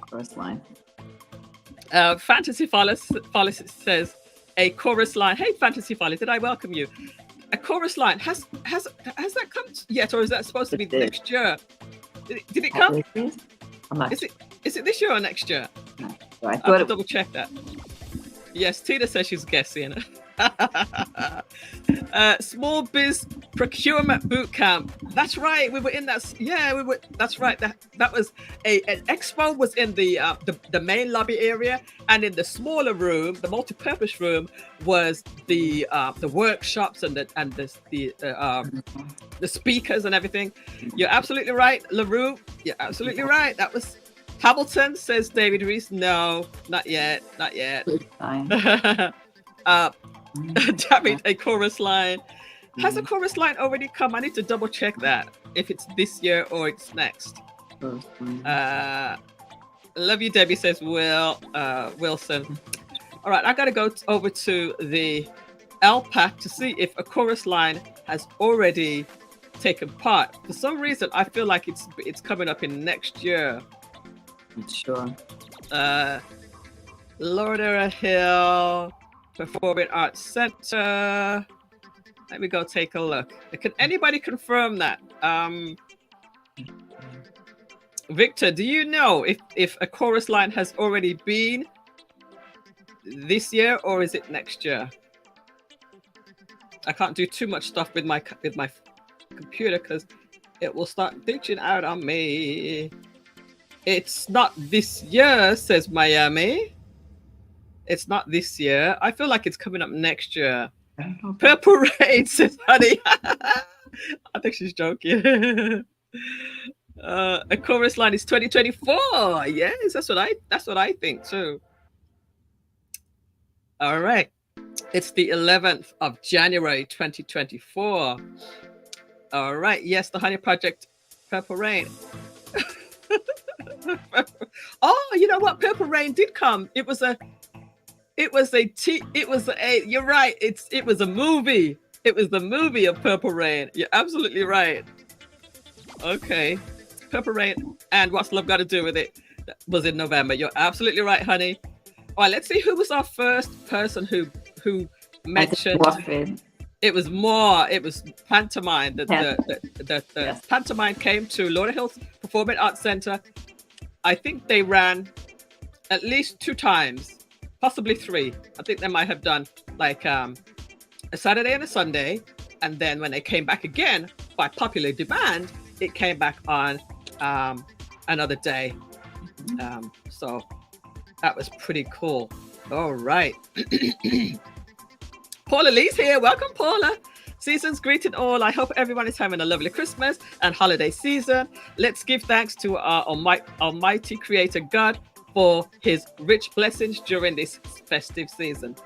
Chorus line. Fantasy Follis says a chorus line. Hey, Fantasy Follis, did I welcome you? A chorus line has that come yet, or is that supposed to be next year? Did it come? Is it this year or next year? No, I have to double check that. Yes, Tina says she's guessing. Small biz procurement boot camp. That's right. We were in that. Yeah, we were. That's right. That was an expo was in the main lobby area, and in the smaller room, the multi-purpose room, was the workshops and the speakers and everything. You're absolutely right, LaRue. You're absolutely right. That was Hamilton, says David Reese. No, not yet. Not yet. Damn it, a chorus line. Has a chorus line already come? I need to double check that, if it's this year or it's next. Love you, Debbie, says Wilson. All right, I got to go over to the LPAC to see if a chorus line has already taken part. For some reason, I feel like it's coming up in next year. Sure. Lauderhill Performing Arts Center. Let me go take a look. Can anybody confirm that? Victor, do you know if a chorus line has already been this year or is it next year? I can't do too much stuff with my computer because it will start glitching out on me. It's not this year, says Miami. It's not this year. I feel like it's coming up next year. Purple Rain, says Honey. I think she's joking. A chorus line is 2024. Yes, that's what I think too. All right. It's the 11th of January, 2024. All right. Yes, the Honey Project, Purple Rain. Oh, you know what? Purple Rain did come. You're right. It was a movie. It was the movie of Purple Rain. You're absolutely right. Okay. Purple Rain and What's Love Got to Do with It that was in November. You're absolutely right, honey. All right, let's see who was our first person who mentioned. It was more. It was pantomime. The yes. Pantomime came to Lauderhill Performing Arts Center. I think they ran at least 2 times, possibly 3. I think they might have done like a Saturday and a Sunday, and then when they came back again by popular demand, it came back on another day. So that was pretty cool. All right. Paula Lee's here. Welcome, Paula. Season's greeting all. I hope everyone is having a lovely Christmas and holiday season. Let's give thanks to our almighty creator God for his rich blessings during this festive season.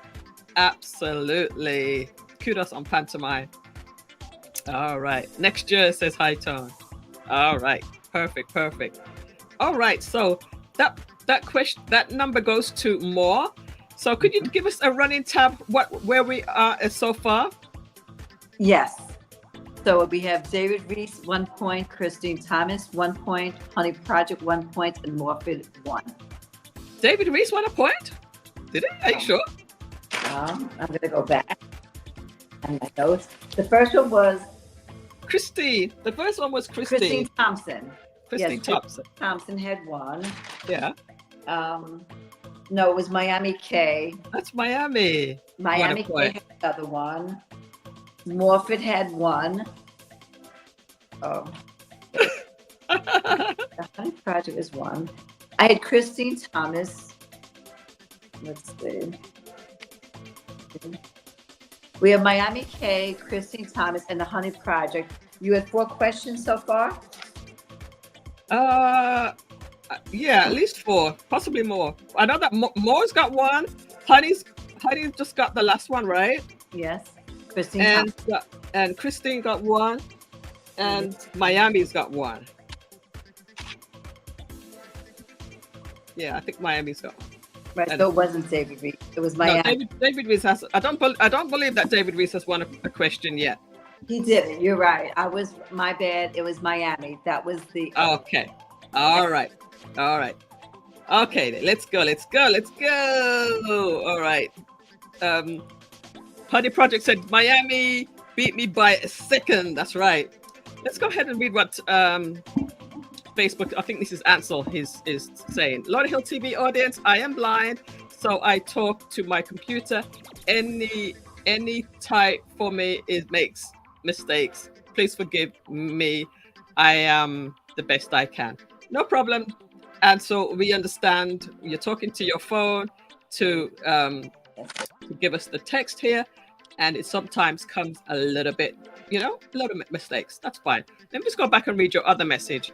Absolutely. Kudos on pantomime. All right. Next year, says High Tone. All right. Perfect. All right. So that number goes to more. So could you give us a running tab where we are so far? Yes. So we have David Reese 1 point, Christine Thomas 1 point, Honey Project 1 point, and Morford 1. David Reese won a point? Did it? Are you sure? I'm going to go back on my notes. The first one was Christine. The first one was Christine. Christine Thompson. Christine Thompson. Thompson had 1. Yeah. No, it was Miami K. That's Miami. Miami K had the other one. Morford had 1. Oh. The Honey Project is 1. I had Christine Thomas. Let's see. We have Miami K, Christine Thomas, and the Honey Project. You had 4 questions so far? Yeah, at least 4, possibly more. I know that Moore's got 1. Honey's just got the last one, right? Yes. Christine and Christine got one, and Miami's got one. Yeah, I think Miami's got one. Right, so it wasn't David Reese. It was Miami. No, David Reese has. I don't believe that David Reese has won a question yet. He didn't. You're right. My bad. It was Miami. That was the. Okay. All right. Okay, then. Let's go. All right. Party Project said Miami beat me by a second. That's right. Let's go ahead and read what Facebook, I think this is Ansel, is saying. Lauderhill TV audience, I am blind, so I talk to my computer. Any type for me, it makes mistakes. Please forgive me. I am the best I can. No problem. And so we understand you're talking to your phone to give us the text here, and it sometimes comes a little bit, mistakes. That's fine. Let me just go back and read your other message.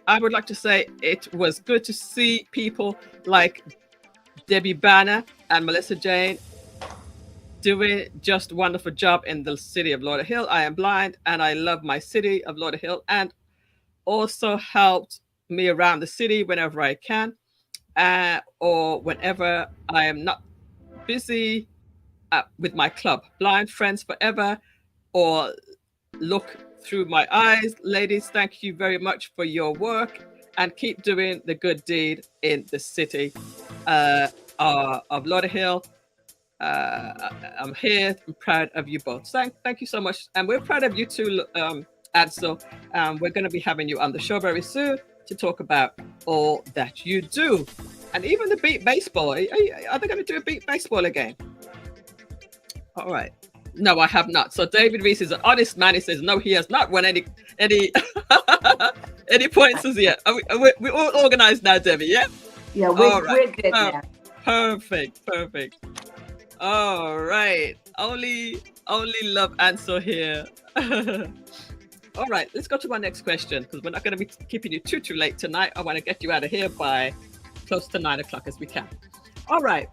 I would like to say it was good to see people like Debbie Banner and Millissa Jayne doing just a wonderful job in the city of Lauderhill. I am blind and I love my city of Lauderhill, and also helped me around the city whenever I can, or whenever I am not busy with my club. Blind Friends Forever, or Look Through My Eyes. Ladies, thank you very much for your work, and keep doing the good deed in the city of Lauderhill. I'm here. I'm proud of you both. Thank you so much, and we're proud of you too, Ansel. We're going to be having you on the show very soon to talk about all that you do, and even the beat baseball. Are they going to do a beat baseball again? All right. No, I have not. So David Reese is an honest man. He says no, he has not won any any points as yet. We're all organized now, Debbie. Yeah. Yeah, we're good now. Perfect. All right. Only love answer here. All right, let's go to our next question, because we're not going to be keeping you too late tonight. I want to get you out of here by close to 9 o'clock as we can. All right.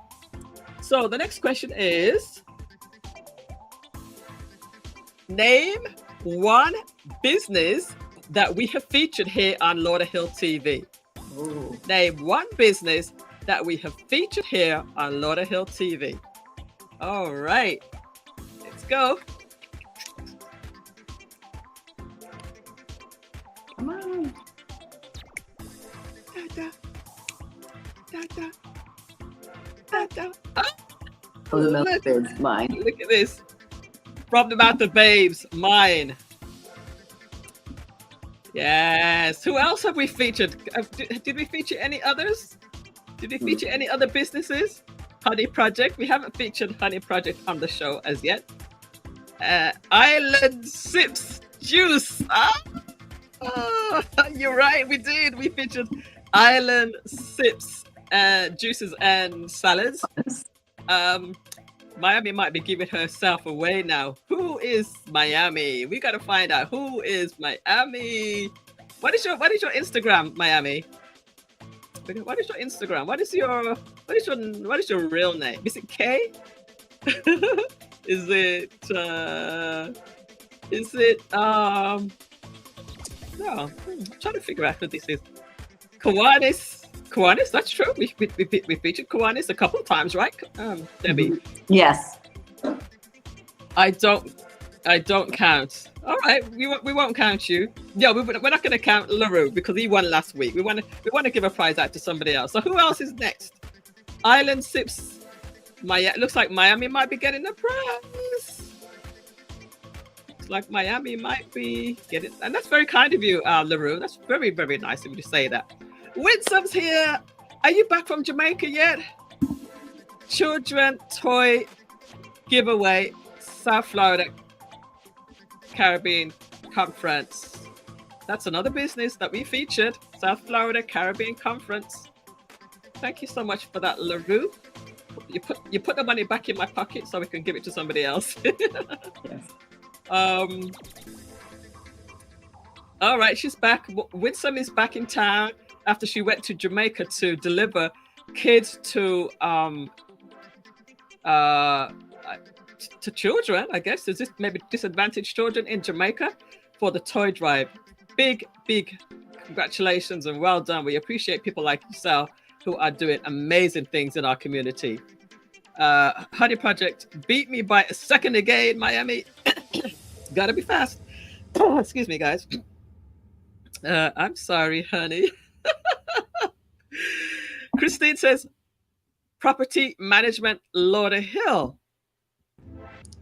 So the next question is, name one business that we have featured here on Lauderhill TV. Ooh. Name one business that we have featured here on Lauderhill TV. All right, let's go. Come on. Oh, the milk is mine. Look at this. From the mouth of babes, mine. Yes. Who else have we featured? Did we feature any others? Did we feature any other businesses? Honey Project. We haven't featured Honey Project on the show as yet. Island Sips Juice. You're right. We did. We featured Island Sips juices and salads. Miami might be giving herself away now. Who is Miami? We got to find out who is Miami. What is your Instagram, Miami? What is your Instagram? What is your real name? Is it K? Is it no, I'm trying to figure out who this is. Kiwanis, that's true. We featured Kiwanis a couple of times, right? Debbie. Yes. I don't count. All right, we won't count you. Yeah, we're not going to count LaRue because he won last week. We want to give a prize out to somebody else. So who else is next? Island Sips. Looks like Miami might be getting the prize. Looks like Miami might be getting, and that's very kind of you, LaRue. That's very, very nice of you to say that. Winsome's here. Are you back from Jamaica yet? Children toy giveaway, South Florida Caribbean Conference. That's another business that we featured, South Florida Caribbean Conference. Thank you so much for that, LaRue. You put the money back in my pocket so we can give it to somebody else. Yes. All right, she's back. Winsome is back in town after she went to Jamaica to deliver kids to uh, to children, I guess. Is this maybe disadvantaged children in Jamaica for the toy drive? Big congratulations and well done. We appreciate people like yourself who are doing amazing things in our community. Honey Project beat me by a second again, Miami. Gotta be fast. Excuse me, guys. I'm sorry, honey. Christine says, property management Lauderhill.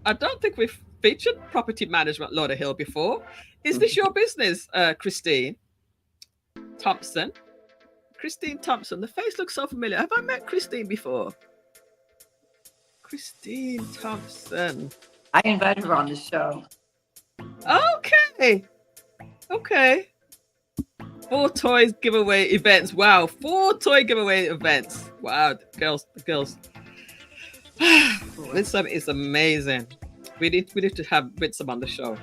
I don't think we've featured property management Lauderhill before. Is this your business, Christine Thompson? Christine Thompson. The face looks so familiar. Have I met Christine before? Christine Thompson. I invited her on the show. Okay. 4 toys giveaway events. Wow, 4 toy giveaway events. Wow, the girls. Winsome is amazing. We need to have Winsome on the show.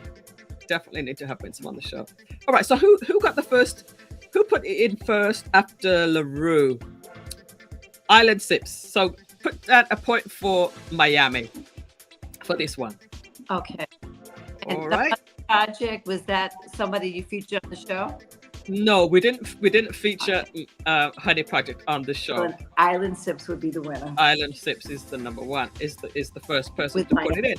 Definitely need to have Winsome on the show. All right, so who got the first? Who put it in first after LaRue? Island Sips. So put that a point for Miami for this one. Okay. And All right. Project, was that somebody you featured on the show? No, we didn't feature Honey Project on the show. So Island Sips would be the winner. Island Sips is the number one. Is the first person With to put it in.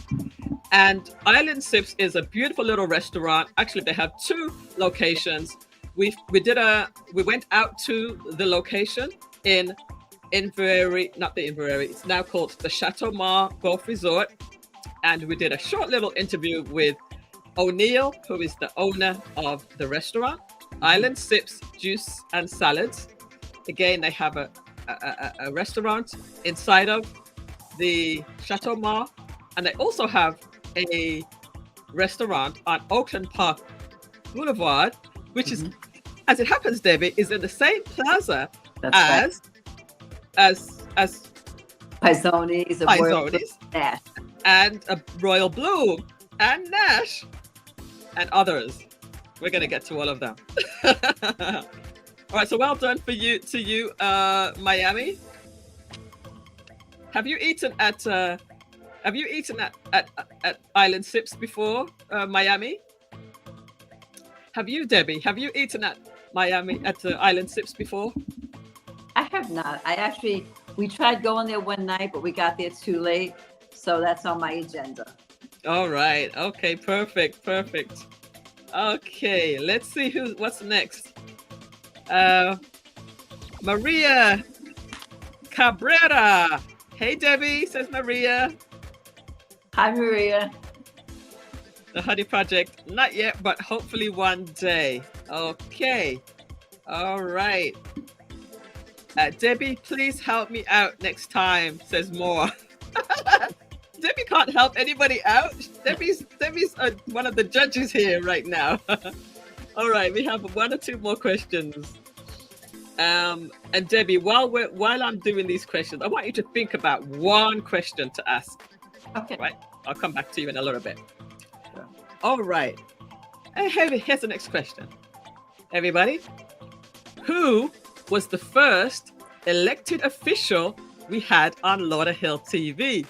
And Island Sips is a beautiful little restaurant. Actually, they have 2 locations. We went out to the location in Inverary, not the Inverary. It's now called the Chateau Mar Golf Resort, and we did a short little interview with O'Neill, who is the owner of the restaurant. Island Sips Juice and Salads. Again, they have a restaurant inside of the Chateau Mar, and they also have a restaurant on Oakland Park Boulevard, which is, as it happens, Debbie, is in the same plaza as Pizones, and a Royal Bloom and Nash and others. We're going to get to all of them. All right, so well done to you, Miami. Have you eaten at Island Sips before, Miami? Have you, Debbie? Have you eaten at Miami at Island Sips before? I have not. We tried going there one night, but we got there too late. So that's on my agenda. All right. Okay, perfect. Okay, let's see what's next. Maria Cabrera. Hey, Debbie, says Maria. Hi, Maria. The Honey Project, not yet, but hopefully one day. Okay. All right. Debbie, please help me out next time, says Moore. Debbie can't help anybody out. Debbie's one of the judges here right now. All right, we have 1 or 2 more questions. And Debbie, while I'm doing these questions, I want you to think about one question to ask. Okay. Right? I'll come back to you in a little bit. Sure. All right. Here's the next question. Everybody, who was the first elected official we had on Lauderhill TV?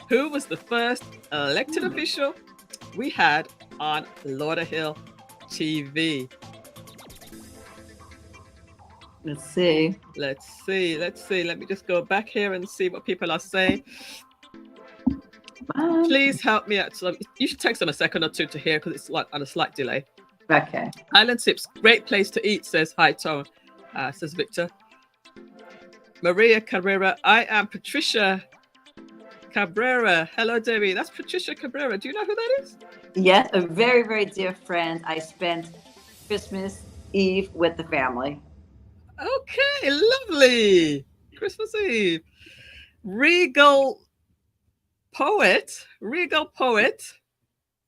Who was the first elected official we had on Lauderhill TV? Let's see. Let me just go back here and see what people are saying. Please help me out. So you should take them a second or 2 to hear because it's on a slight delay. Okay. Island Sips, great place to eat, says Hi Tone, says Victor. Maria Carrera, I am Patricia Cabrera. Hello, Debbie. That's Patricia Cabrera. Do you know who that is? Yes, a very, very dear friend. I spent Christmas Eve with the family. Okay, lovely. Christmas Eve. Regal Poet.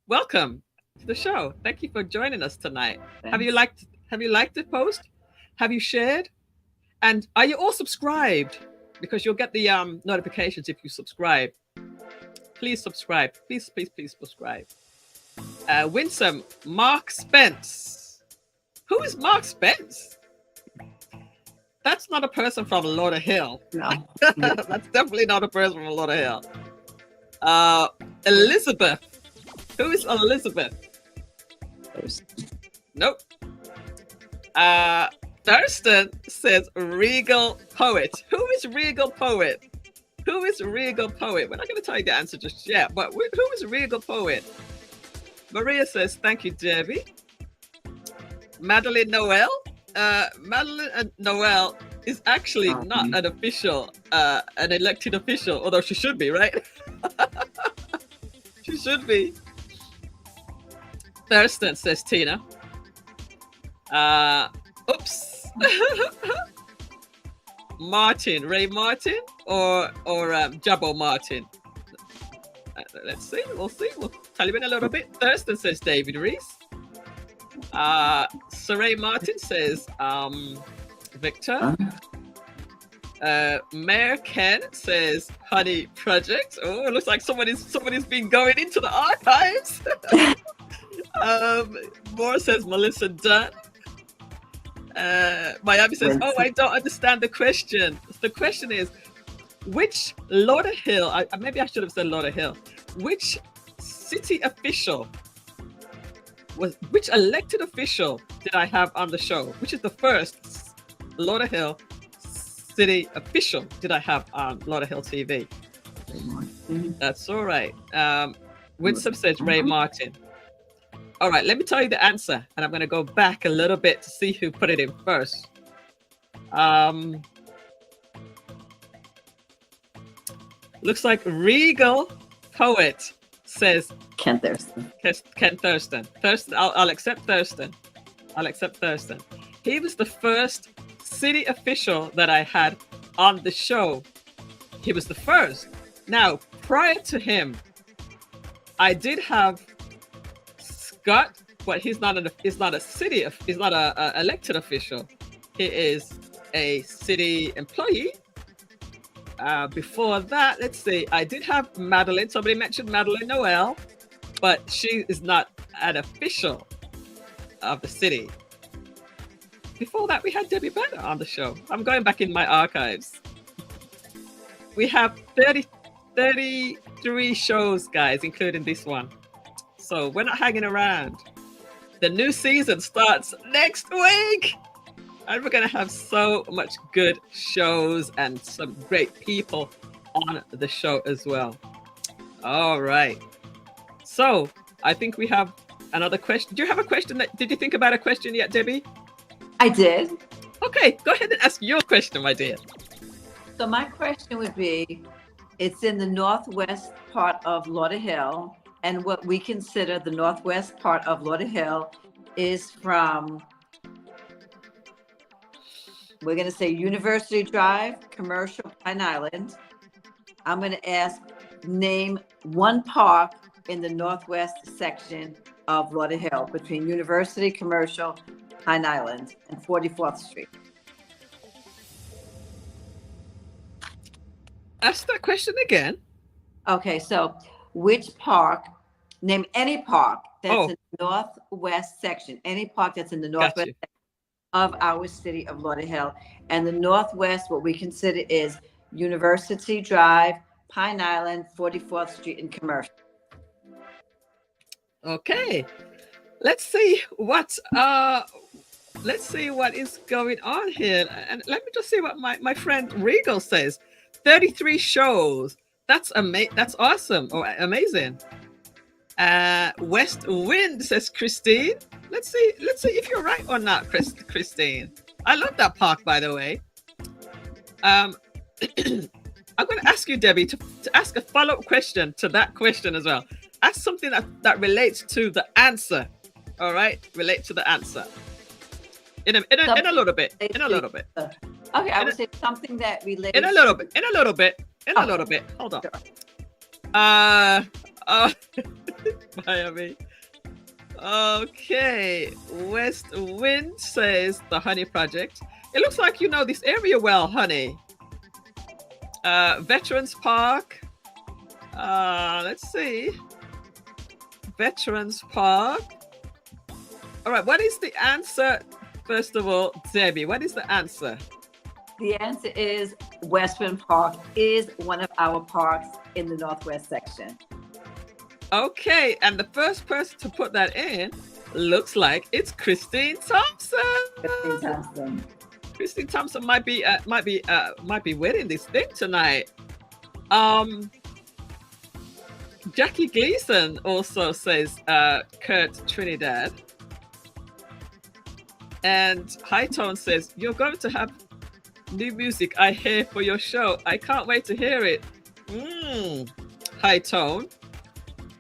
Welcome to the show. Thank you for joining us tonight. Thanks. Have you liked the post? Have you shared? And are you all subscribed? Because you'll get the notifications if you subscribe. Please subscribe. Please subscribe. Winsome, Mark Spence. Who is Mark Spence? That's not a person from Lauderhill. No. That's definitely not a person from Lauderhill. Elizabeth. Who is Elizabeth? Nope. Thurston says Regal Poet. Who is Regal Poet? Who is Regal Poet? We're not going to tell you the answer just yet, but who is Regal Poet? Maria says, thank you, Debbie. Madeline Noel. Madeline Noel is actually not an official, an elected official, although she should be, right? She should be. Thurston says Tina. Oops. Martin, Ray Martin, or Jabbo Martin. Let's see. We'll see. We'll tell you in a little bit. Thurston says David Reese. Saray Martin says Victor. Mayor Ken says Honey Project. Oh, it looks like somebody's been going into the archives. Moore says Melissa Dunn. Miami says, oh, I don't understand the question. The question is, which Lauderhill, maybe I should have said Lauderhill, which city official, which elected official did I have on the show? Which is the first Lauderhill city official did I have on Lauderhill TV? That's all right. Winsome says Ray Martin. All right, let me tell you the answer, and I'm going to go back a little bit to see who put it in first. Looks like Regal Poet says Ken Thurston. Ken Thurston. I'll accept Thurston. I'll accept Thurston. He was the first city official that I had on the show. He was the first. Now, prior to him, I did have Scott, but he's not a elected official. He is a city employee. Before that, let's see, I did have Madeline. Somebody mentioned Madeline Noel, but she is not an official of the city. Before that, we had Debbie Banner on the show. I'm going back in my archives. We have 33 shows, guys, including this one. So we're not hanging around. The new season starts next week. And we're going to have so much good shows and some great people on the show as well. All right. So I think we have another question. Do you have a question? Did you think about a question yet, Debbie? I did. Okay, go ahead and ask your question, my dear. So my question would be, it's in the northwest part of Lauderhill, and what we consider the northwest part of Lauderhill is from, we're going to say University Drive, Commercial, Pine Island. I'm going to ask, name one park in the northwest section of Lauderhill between University, Commercial, Pine Island, and 44th Street. Ask that question again. Okay, so which park, name any park that's in the northwest section, any park that's in the northwest section of our city of Lauderhill. And the northwest, what we consider is University Drive, Pine Island, 44th Street, and Commercial. Okay, let's see what is going on here, and let me just see what my friend Regal says. 33 shows. That's awesome. Oh, amazing. West Wind says Christine. Let's see if you're right or not, Christine. I love that park, by the way. I'm going to ask you, Debbie, to ask a follow-up question to that question as well. Ask something that relates to the answer. All right, relate to the answer. In a little bit. In a little bit. Okay, I would say something that relates. In a little bit. A little bit. Hold on. Miami. Okay. West Wind says the Honey Project. It looks like you know this area well, honey. Veterans Park. Let's see. Veterans Park. All right. What is the answer? First of all, Debbie, what is the answer? The answer is Westwind Park is one of our parks in the Northwest section. Okay, and the first person to put that in looks like it's Christine Thompson. Christine Thompson. Christine Thompson might be winning this thing tonight. Jackie Gleason also says Kurt Trinidad. And High Tone says, you're going to have new music I hear for your show. I can't wait to hear it. High Tone.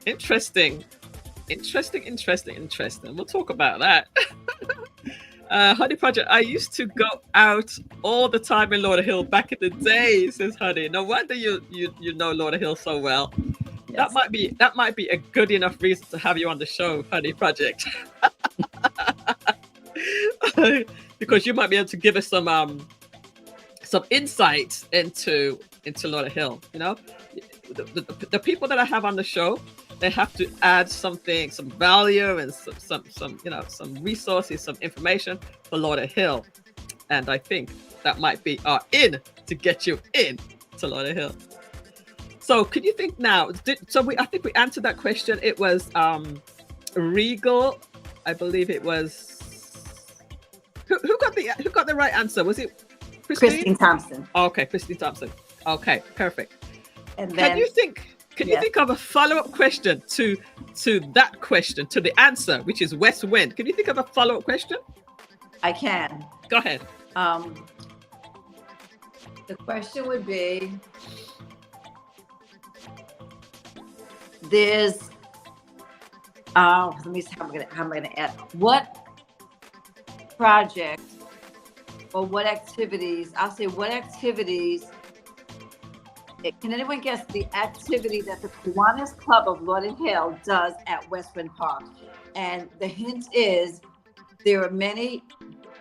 Interesting. We'll talk about that. Honey Project, I used to go out all the time in Lauderhill back in the day, says Honey. No wonder you know Lauderhill so well. Yes. That might be a good enough reason to have you on the show, Honey Project. Because you might be able to give us some insights into Lauderhill. You know, the people that I have on the show, they have to add something, some value and some resources, some information for Lauderhill. And I think that might be our in to get you in to Lauderhill. So could you think now? I think we answered that question. It was Regal. I believe it was. Who got the right answer? Was it Christine Thompson? Okay, Christine Thompson. Okay, perfect. And then, Can you think of a follow-up question to that question, to the answer, which is West Wind? Can you think of a follow-up question? I can. Go ahead. The question would be, there's, let me see how I'm gonna add. What project or what activities? I'll say what activities. Can anyone guess the activity that the Kiwanis Club of Lauderhill does at Westwind Park? And the hint is there are many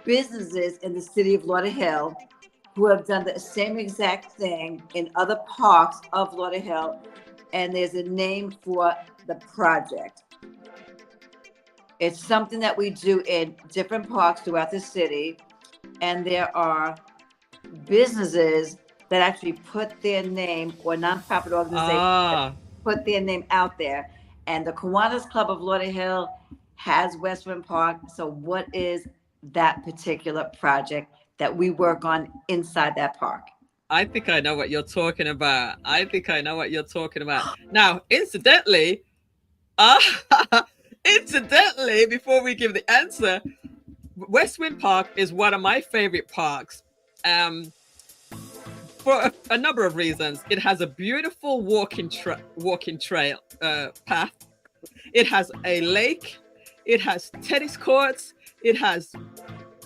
businesses in the city of Lauderhill who have done the same exact thing in other parks of Lauderhill, and there's a name for the project. It's something that we do in different parks throughout the city, and there are businesses that actually put their name, or nonprofit organizations put their name out there. And the Kiwanis Club of Lauderhill has Westwind Park. So what is that particular project that we work on inside that park? I think I know what you're talking about. Now, incidentally, before we give the answer, Westwind Park is one of my favorite parks. For a number of reasons. It has a beautiful walking trail path. It has a lake. It has tennis courts. It has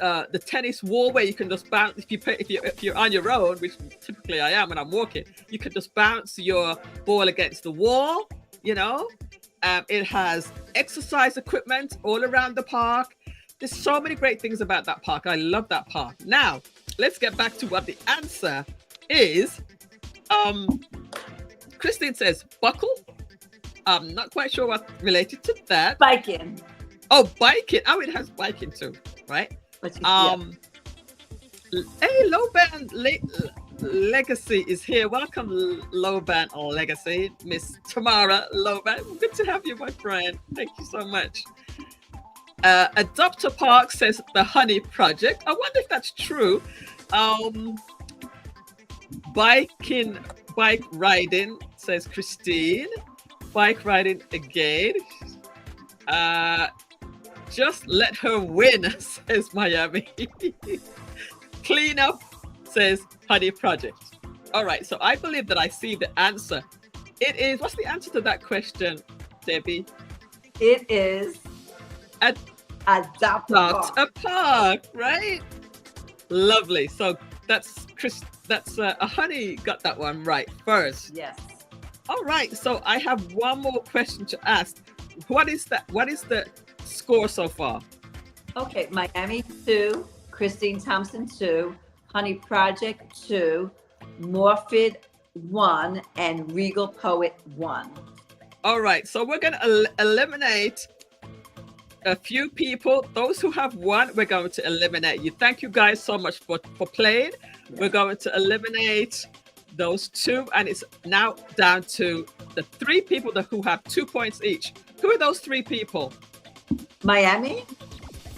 the tennis wall where you can just bounce. If you're on your own, which typically I am when I'm walking, you can just bounce your ball against the wall. You know, it has exercise equipment all around the park. There's so many great things about that park. I love that park. Now, let's get back to what the answer is. Christine says buckle. I'm not quite sure what related to that. Biking. Oh, biking. Oh, it has biking too, right? Hey, Low Band Legacy is here. Welcome, Low Band Legacy, Miss Tamara Low Band. Good to have you, my friend. Thank you so much. Adopter Park says the Honey Project. I wonder if that's true. Bike riding, says Christine. Bike riding again. Just let her win, says Miami. Clean up, says Honey Project. All right, so I believe that I see the answer. It is, what's the answer to that question, Debbie? It is Adopt a Park, right? Lovely. So that's a Honey got that one right first. Yes. All right. So I have one more question to ask. What is the score so far? Okay, Miami 2, Christine Thompson 2, Honey Project 2, Morphid 1, and Regal Poet 1. All right. So we're going to eliminate a few people. Those who have won, we're going to eliminate you. Thank you guys so much for playing. We're going to eliminate those two, and it's now down to the three people who have 2 points each. Who are those three people? Miami,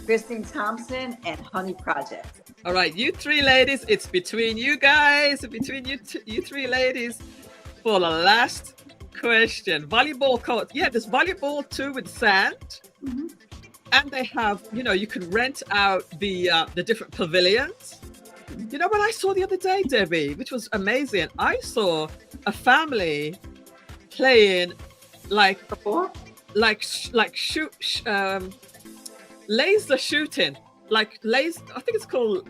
Christine Thompson, and Honey Project. All right, you three ladies, it's between you guys, between you three ladies for the last question. Volleyball court. Yeah, there's volleyball too with sand. Mm-hmm. And they have, you can rent out the different pavilions. You know what I saw the other day, Debbie, which was amazing? I saw a family playing laser shooting, I think it's called,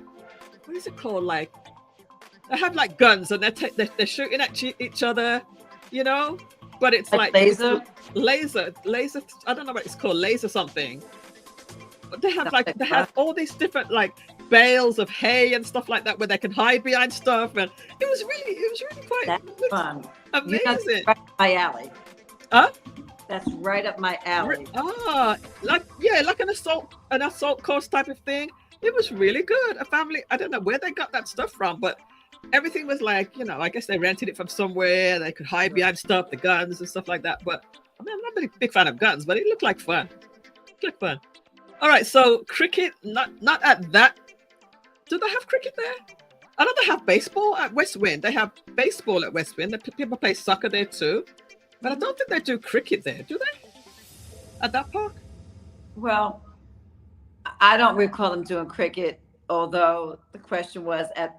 what is it called? Like, they have like guns and they're shooting at each other, but it's like laser. I don't know what it's called, laser something. But they have all these different like bales of hay and stuff like that where they can hide behind stuff, and it was really quite fun. Amazing. Right up my alley. Huh? That's right up my alley. Like an assault course type of thing. It was really good. A family, I don't know where they got that stuff from, but everything was like, I guess they rented it from somewhere. They could hide behind stuff, the guns and stuff like that. But I mean, I'm not a big fan of guns, but it looked like fun. All right, so cricket, not at that. Do they have cricket there? I know they have baseball at West Wind. They have baseball at West Wind. People play soccer there too. But I don't think they do cricket there, do they? At that park? Well, I don't recall them doing cricket, although the question was and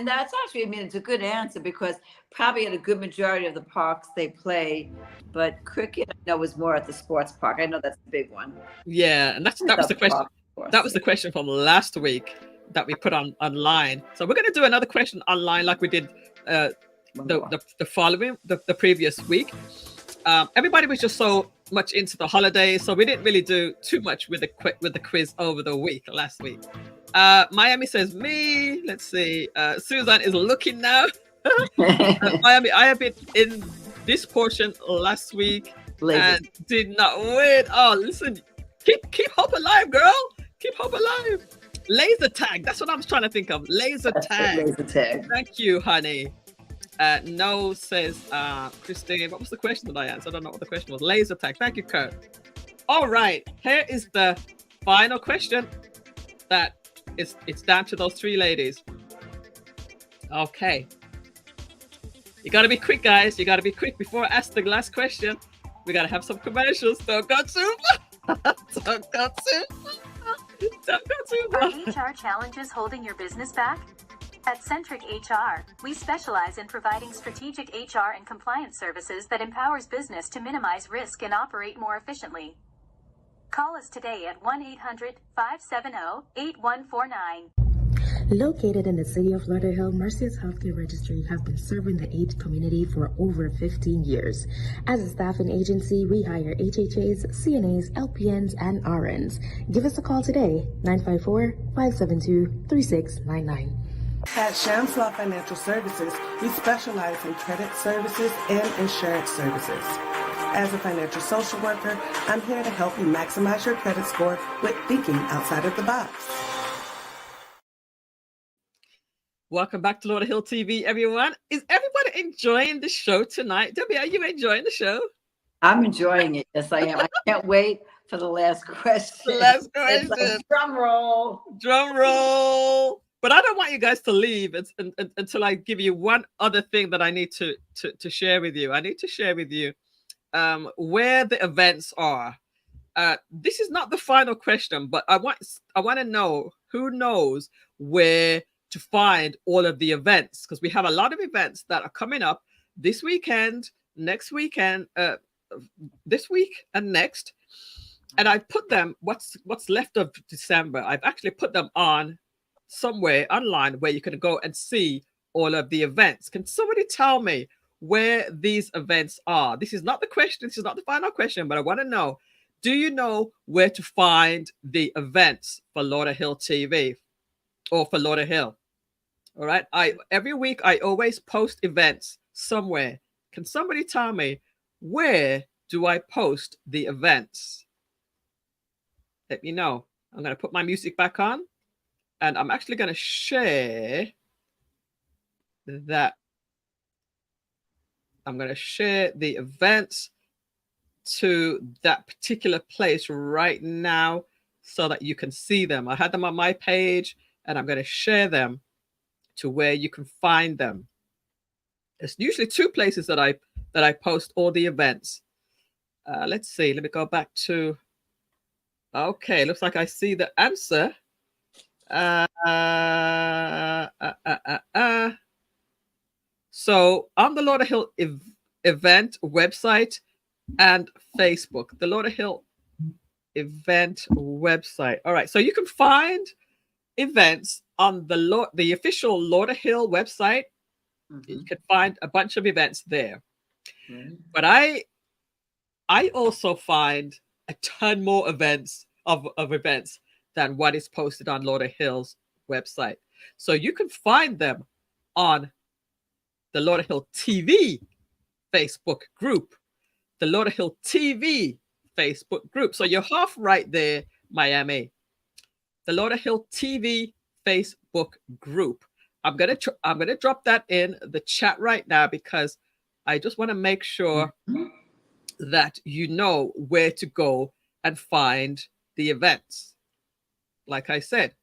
that's actually, it's a good answer, because probably at a good majority of the parks they play, but cricket, I know, is more at the sports park. I know that's a big one. Yeah, and that was the question. That was the question from last week that we put online. So we're going to do another question online like we did the previous week. Everybody was just so much into the holidays, so we didn't really do too much with the quiz over the week last week. Miami says me. Let's see. Susan is looking now. Miami, I have been in this portion last week and did not win. Oh, listen, keep hope alive, girl. Keep hope alive. Laser tag. That's what I was trying to think of. Laser tag. Thank you, honey. No, says Christine. What was the question that I answered? I don't know what the question was. Laser tag. Thank you, Kurt. All right. Here is the final question. It's down to those three ladies. Okay. You got to be quick, guys. You got to be quick before I ask the last question. We got to have some commercials. Don't go too far. Don't go too far. Are HR challenges holding your business back? At Centric HR, we specialize in providing strategic HR and compliance services that empowers business to minimize risk and operate more efficiently. Call us today at 1-800-570-8149. Located in the city of Lauderhill, Mercy's Healthcare Registry have been serving the AIDS community for over 15 years. As a staffing agency, we hire HHAs, CNAs, LPNs, and RNs. Give us a call today, 954-572-3699. At Shams Law Financial Services, we specialize in credit services and insurance services. As a financial social worker, I'm here to help you maximize your credit score with thinking outside of the box. Welcome back to Lauderhill TV, everyone. Is everybody enjoying the show tonight? Debbie, are you enjoying the show? I'm enjoying it. Yes, I am. I can't wait for the last question. The last question. Like, drum roll. Drum roll. But I don't want you guys to leave until I give you one other thing that I need to share with you. I need to share with you where the events are. This is not the final question, but I want to know who knows where to find all of the events, because we have a lot of events that are coming up this weekend, next weekend, this week and next. And I put them, what's left of December, I've actually put them on somewhere online where you can go and see all of the events. Can somebody tell me where these events are? This is not the question. This is not the final question, but I want to know, do you know where to find the events for Lauderhill TV or for Lauderhill? All right. Every week I always post events somewhere. Can somebody tell me, where do I post the events? Let me know. I'm going to put my music back on. And I'm actually going to share that I'm going to share the events to that particular place right now so that you can see them. I had them on my page, and I'm going to share them to where you can find them. It's usually two places that I post all the events. Let's see. Let me go back to. Okay, looks like I see the answer. So on the Lauderhill event website and Facebook, the Lauderhill event website. All right, so you can find events on the official Lauderhill website. You can find a bunch of events there. But I also find a ton more events of events than what is posted on Lauderhill's website. So you can find them on the Lauderhill TV Facebook group, the Lauderhill TV Facebook group. So you're half right there, Miami. The Lauderhill TV Facebook group. I'm gonna drop that in the chat right now because I just want to make sure that you know where to go and find the events. Like I said,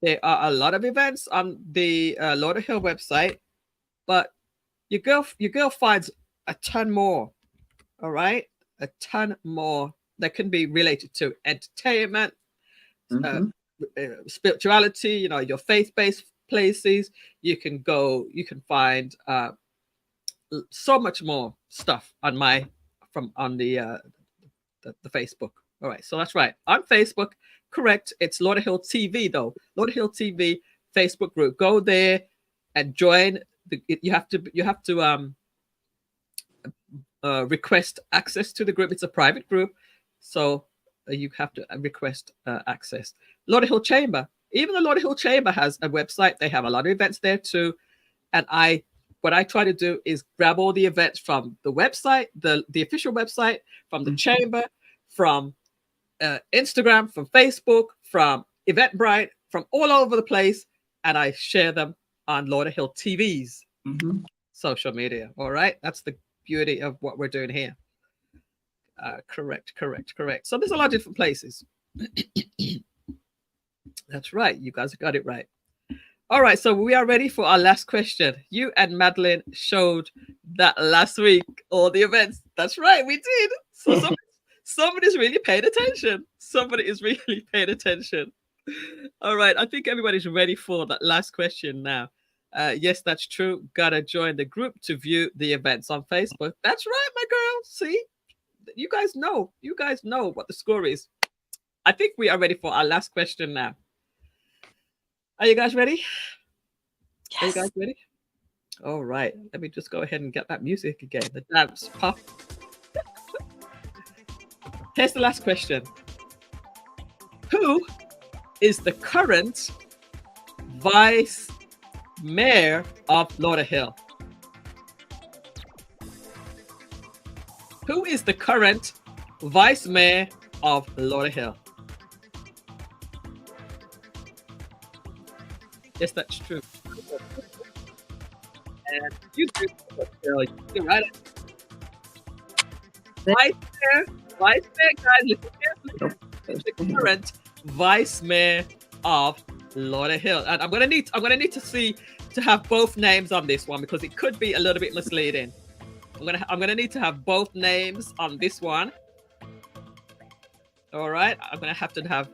there are a lot of events on the Lauderhill website, but your girl finds a ton more. All right, a ton more that can be related to entertainment, spirituality. You know, your faith-based places. You can find so much more stuff on the Facebook. All right, so that's right. On Facebook, correct. It's Lauderhill TV though. Lauderhill TV Facebook group. Go there and join. You have to request access to the group. It's a private group, so you have to request access. Lauderhill Chamber. Even the Lauderhill Chamber has a website. They have a lot of events there too. And what I try to do is grab all the events from the website, the official website, from the chamber, from Instagram, from Facebook, from Eventbrite, from all over the place, and I share them on Lauderhill TV's social media. All right, that's the beauty of what we're doing here. Correct. So there's a lot of different places. That's right. You guys got it right. All right, so we are ready for our last question. You and Madeline showed that last week, all the events. That's right, we did. So somebody's really paying attention. Somebody is really paying attention. All right, I think everybody's ready for that last question now. Yes, that's true. Gotta join the group to view the events on Facebook. That's right, my girl. See, you guys know what the score is. I think we are ready for our last question now. Are you guys ready? Yes. Are you guys ready? All right. Let me just go ahead and get that music again. The dance pop. Here's the last question. Who is the current vice mayor of Lauderhill? Who is the current vice mayor of Lauderhill? Yes, that's true. And you do right. Vice mayor, guys, listen carefully. The current vice mayor of Lauderhill, and I'm gonna need to have both names on this one because it could be a little bit misleading. I'm gonna need to have both names on this one. All right, I'm gonna have to have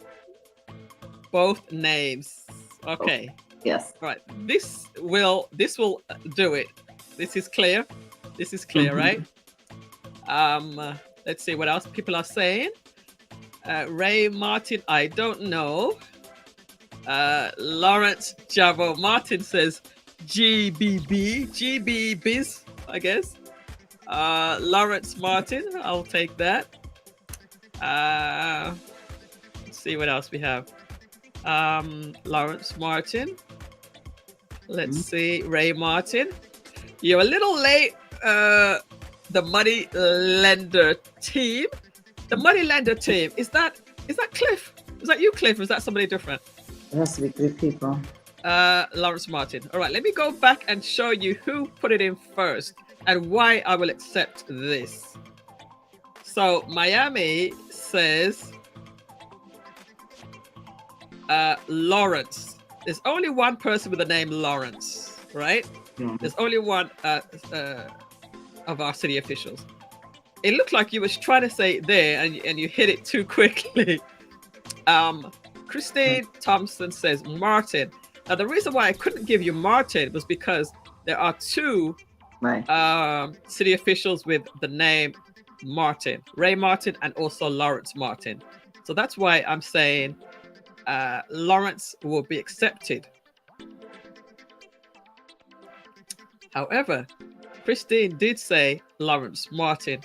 both names. Okay. Yes. All right. This will do it. This is clear. Right? Let's see what else people are saying. Ray Martin, I don't know. Lawrence Javo Martin says GBBs, I guess. Lawrence Martin, I'll take that. Let's see what else we have. Lawrence Martin. Let's see, Ray Martin. You're a little late. The Money Lender team. The Money Lender team. Is that Cliff? Is that you, Cliff? Or is that somebody different? It has to be 3 people. Lawrence Martin. All right, let me go back and show you who put it in first and why I will accept this. So Miami says Lawrence. There's only one person with the name Lawrence, right? Mhm. There's only one of our city officials. It looked like you was trying to say it there and you hit it too quickly. Christine Thompson says Martin. Now, the reason why I couldn't give you Martin was because there are two city officials with the name Martin, Ray Martin and also Lawrence Martin. So that's why I'm saying Lawrence will be accepted. However, Christine did say Lawrence Martin.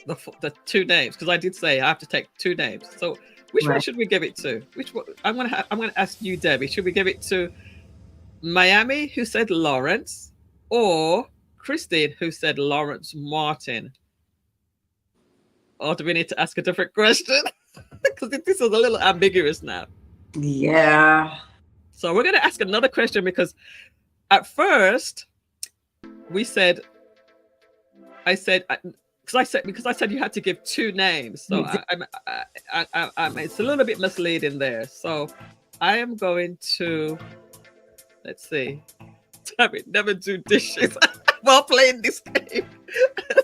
The two names, because I did say I have to take two names. So which one should we give it to? Which one? I'm gonna ask you, Debbie. Should we give it to Miami, who said Lawrence, or Christine, who said Lawrence Martin? Or do we need to ask a different question? Because this is a little ambiguous now. Yeah. So we're gonna ask another question, because at first we said, because I said you had to give two names, so it's a little bit misleading there. So I am going to, let's see. Damn it, never do dishes while playing this game.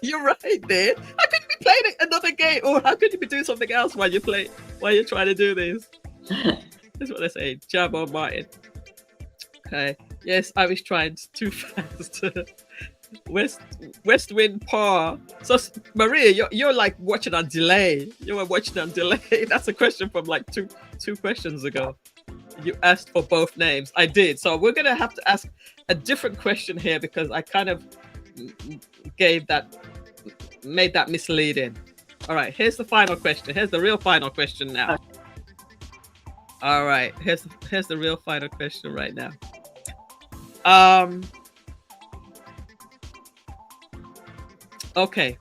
You're right there. How could you be playing another game, or how could you be doing something else while you're trying to do this? That's what I say. Jabbo Martin. Okay. Yes, I was trying too fast. West Wind Par. So Maria, you're like watching on delay. You were watching on delay. That's a question from like two questions ago. You asked for both names. I did. So we're gonna have to ask a different question here, because I kind of made that misleading. All right, here's the final question. Here's the real final question now. All right, here's the real final question right now. Okay.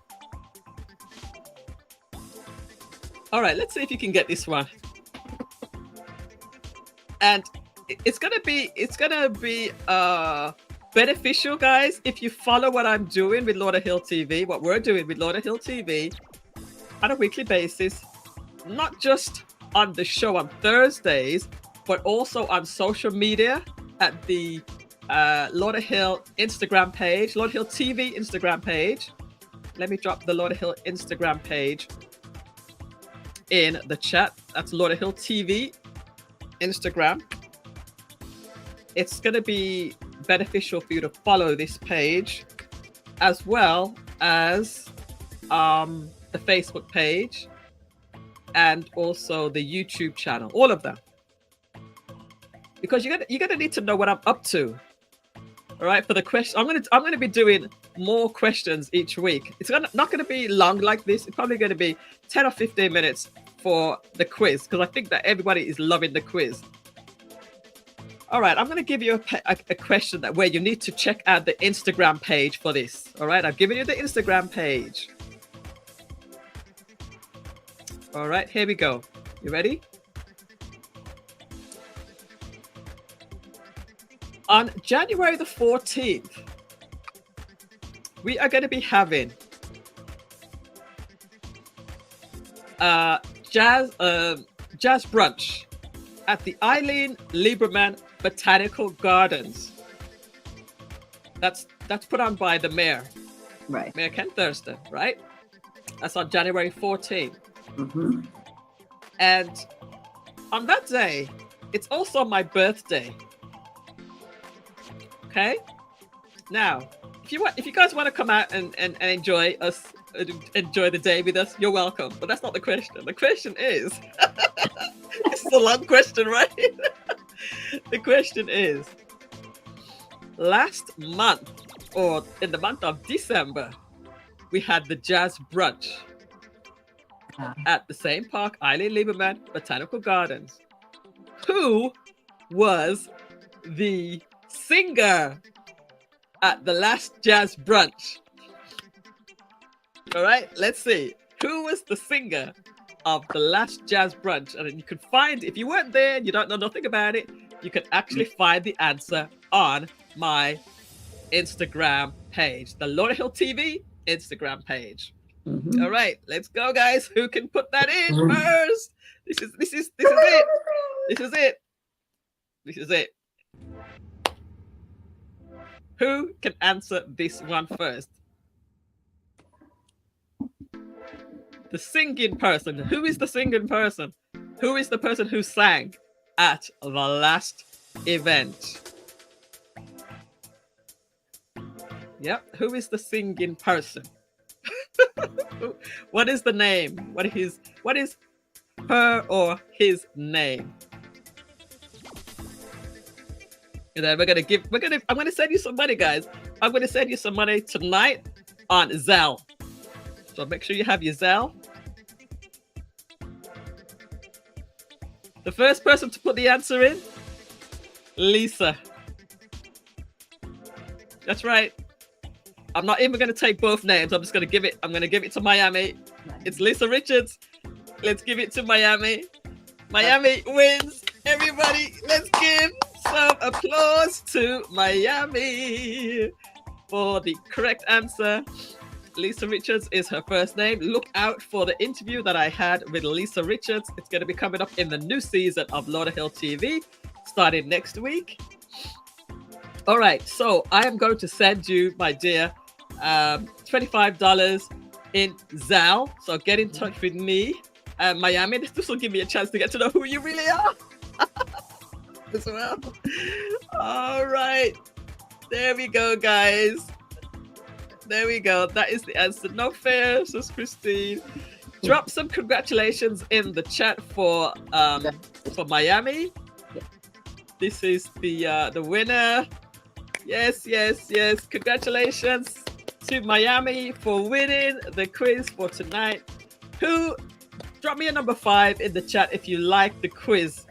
All right, let's see if you can get this one. And it's gonna be beneficial, guys, if you follow what I'm doing with Lauderhill TV, what we're doing with Lauderhill TV on a weekly basis, not just on the show on Thursdays, but also on social media at the Lauderhill Instagram page, Lauderhill TV Instagram page. Let me drop the Lauderhill Instagram page in the chat. That's Lauderhill TV Instagram. It's going to be beneficial for you to follow this page, as well as the Facebook page and also the YouTube channel, all of them, because you're gonna need to know what I'm up to. All right, for the question, I'm gonna be doing more questions each week. It's not gonna be long like this. It's probably gonna be 10 or 15 minutes for the quiz, because I think that everybody is loving the quiz. All right, I'm going to give you a question where you need to check out the Instagram page for this. All right, I've given you the Instagram page. All right, here we go. You ready? On January the 14th, we are going to be having jazz brunch at the Eileen Lieberman Botanical Gardens. That's put on by the mayor, Right. Mayor Ken Thurston, right? That's on January 14th. Mm-hmm. And on that day, it's also my birthday. Okay. Now, if you guys want to come out and enjoy the day with us, you're welcome. But that's not the question. The question is, this is a long question, right? The question is, last month, or in the month of December, we had the jazz brunch at the same park, Eileen Lieberman Botanical Gardens. Who was the singer at the last jazz brunch? All right, let's see. Who was the singer of the last jazz brunch? And you can find, if you weren't there and you don't know nothing about it, you can actually find the answer on my Instagram page, the Lauderhill TV Instagram page. Mhm. All right, let's go, guys. Who can put that in first? This is it. This is it. This is it. Who can answer this one first? The singing person. Who is the singing person? Who is the person who sang at the last event? Yep. Who is the singing person? What is the name? What is her or his name? And then I'm gonna send you some money, guys. I'm gonna send you some money tonight on Zelle. So make sure you have your Zelle. The first person to put the answer in, Lisa. That's right. I'm not even going to take both names. I'm going to give it to Miami. It's Lisa Richards. Let's give it to Miami. Miami wins. Everybody, let's give some applause to Miami for the correct answer. Lisa Richards is her first name. Look out for the interview that I had with Lisa Richards. It's going to be coming up in the new season of Lauderhill TV, starting next week. All right, so I am going to send you, my dear, $25 in Zelle. So get in touch with me, Miami. This will give me a chance to get to know who you really are as well. All right, there we go, guys. There we go. That is the answer. No fair, Sis Christine. Drop some congratulations in the chat for Miami. This is the winner. Yes. Congratulations to Miami for winning the quiz for tonight. Drop me a number 5 in the chat if you like the quiz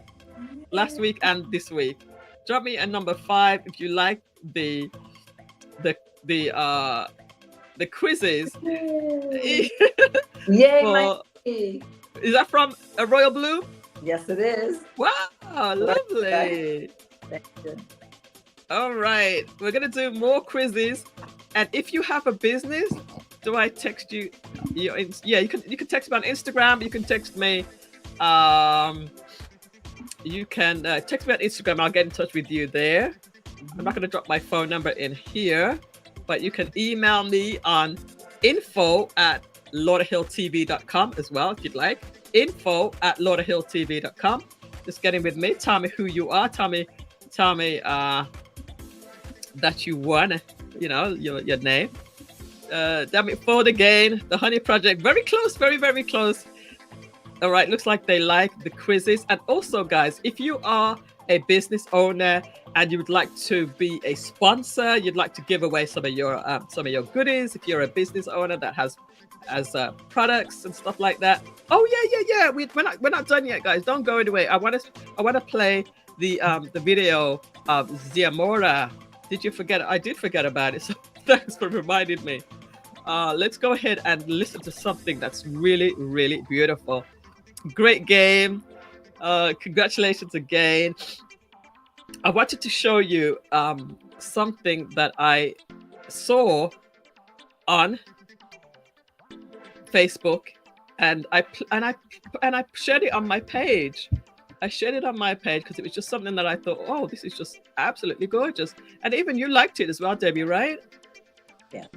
last week and this week. Drop me a number 5 if you like the quizzes. Yay, Is that from a Royal Blue? Yes, it is. Wow, lovely. Thank you. All right, we're gonna do more quizzes, and if you have a business, do I text you? Yeah, you can text me on Instagram. You can text me. You can text me on Instagram. I'll get in touch with you there. I'm not gonna drop my phone number in here, but you can email me on info@lauderhilltv.com as well if you'd like. info@lauderhilltv.com. Just get in with me. Tell me who you are. Tell me that you won, your name. Damn it, Forward Again, the Honey Project, very close, very, very close. All right, looks like they like the quizzes. And also, guys, if you are a business owner and you would like to be a sponsor, you'd like to give away some of your goodies. If you're a business owner that has products and stuff like that. Oh yeah. We're not done yet, guys. Don't go anyway. I want to play the video of Ziamora. Did you forget? I did forget about it. So thanks for reminding me. Let's go ahead and listen to something that's really, really beautiful. Great game. Congratulations again. I wanted to show you something that I saw on Facebook, and I shared it on my page. I shared it on my page because it was just something that I thought, oh, this is just absolutely gorgeous. And even you liked it as well, Debbie, right? Yeah.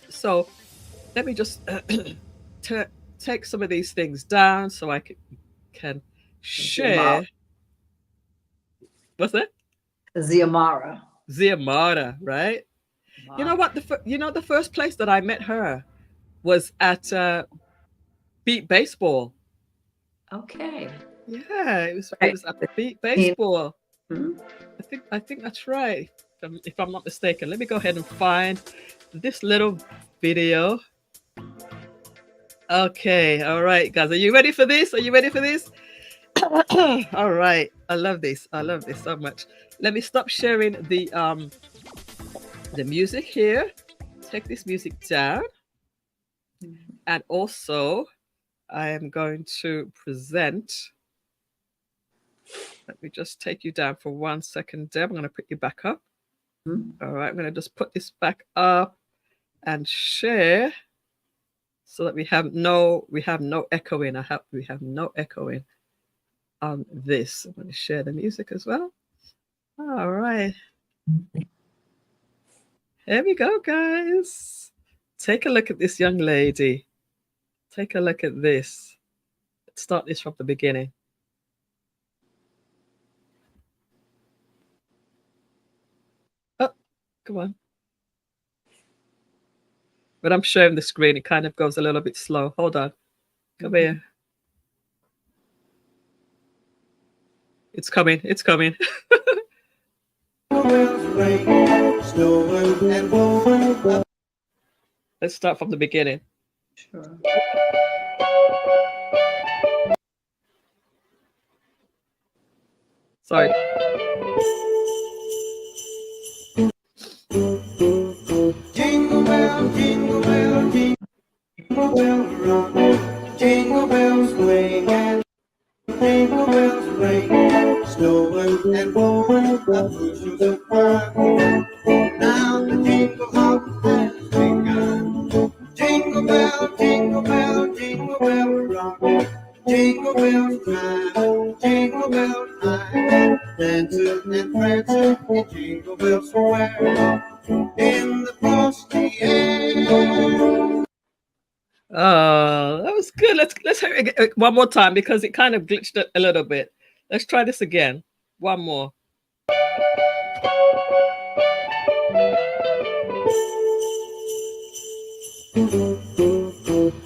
So let me just take some of these things down so I can share. What's that? Ziamara, right? wow. You know what? The first place that I met her was at Beat Baseball. Okay. Yeah, it was at the Beat Baseball. Mm-hmm. I think that's right. If I'm not mistaken. Let me go ahead and find this little video. Okay, all right, guys. Are you ready for this? All right. I love this so much. Let me stop sharing the music here. Take this music down. And also I am going to present Let me just take you down for 1 second, Deb. I'm going to put you back up. All right, I'm going to just put this back up and share so that we have no echoing. We have no echoing on this. I'm going to share the music as well. All right. Here we go, guys. Take a look at this young lady. Take a look at this. Let's start this from the beginning. Oh, come on. When I'm sharing the screen, it kind of goes a little bit slow. Hold on. Come here. It's coming. It's coming. Let's start from the beginning. Sure. Sorry. Jingle bell, jingle bell, jingle bell rock. Jingle bells swing and jingle bells ring. Snowing and blowing up bushels of fun. Now the jingle hop has begun. Jingle bell, jingle bell, jingle bell rock. Jingle bells chime, jingle bells high. Dancing and prancing in Jingle Bell Square. In the frosty air. Oh, that was good. Let's hear it one more time because it kind of glitched a little bit. Let's try this again. One more.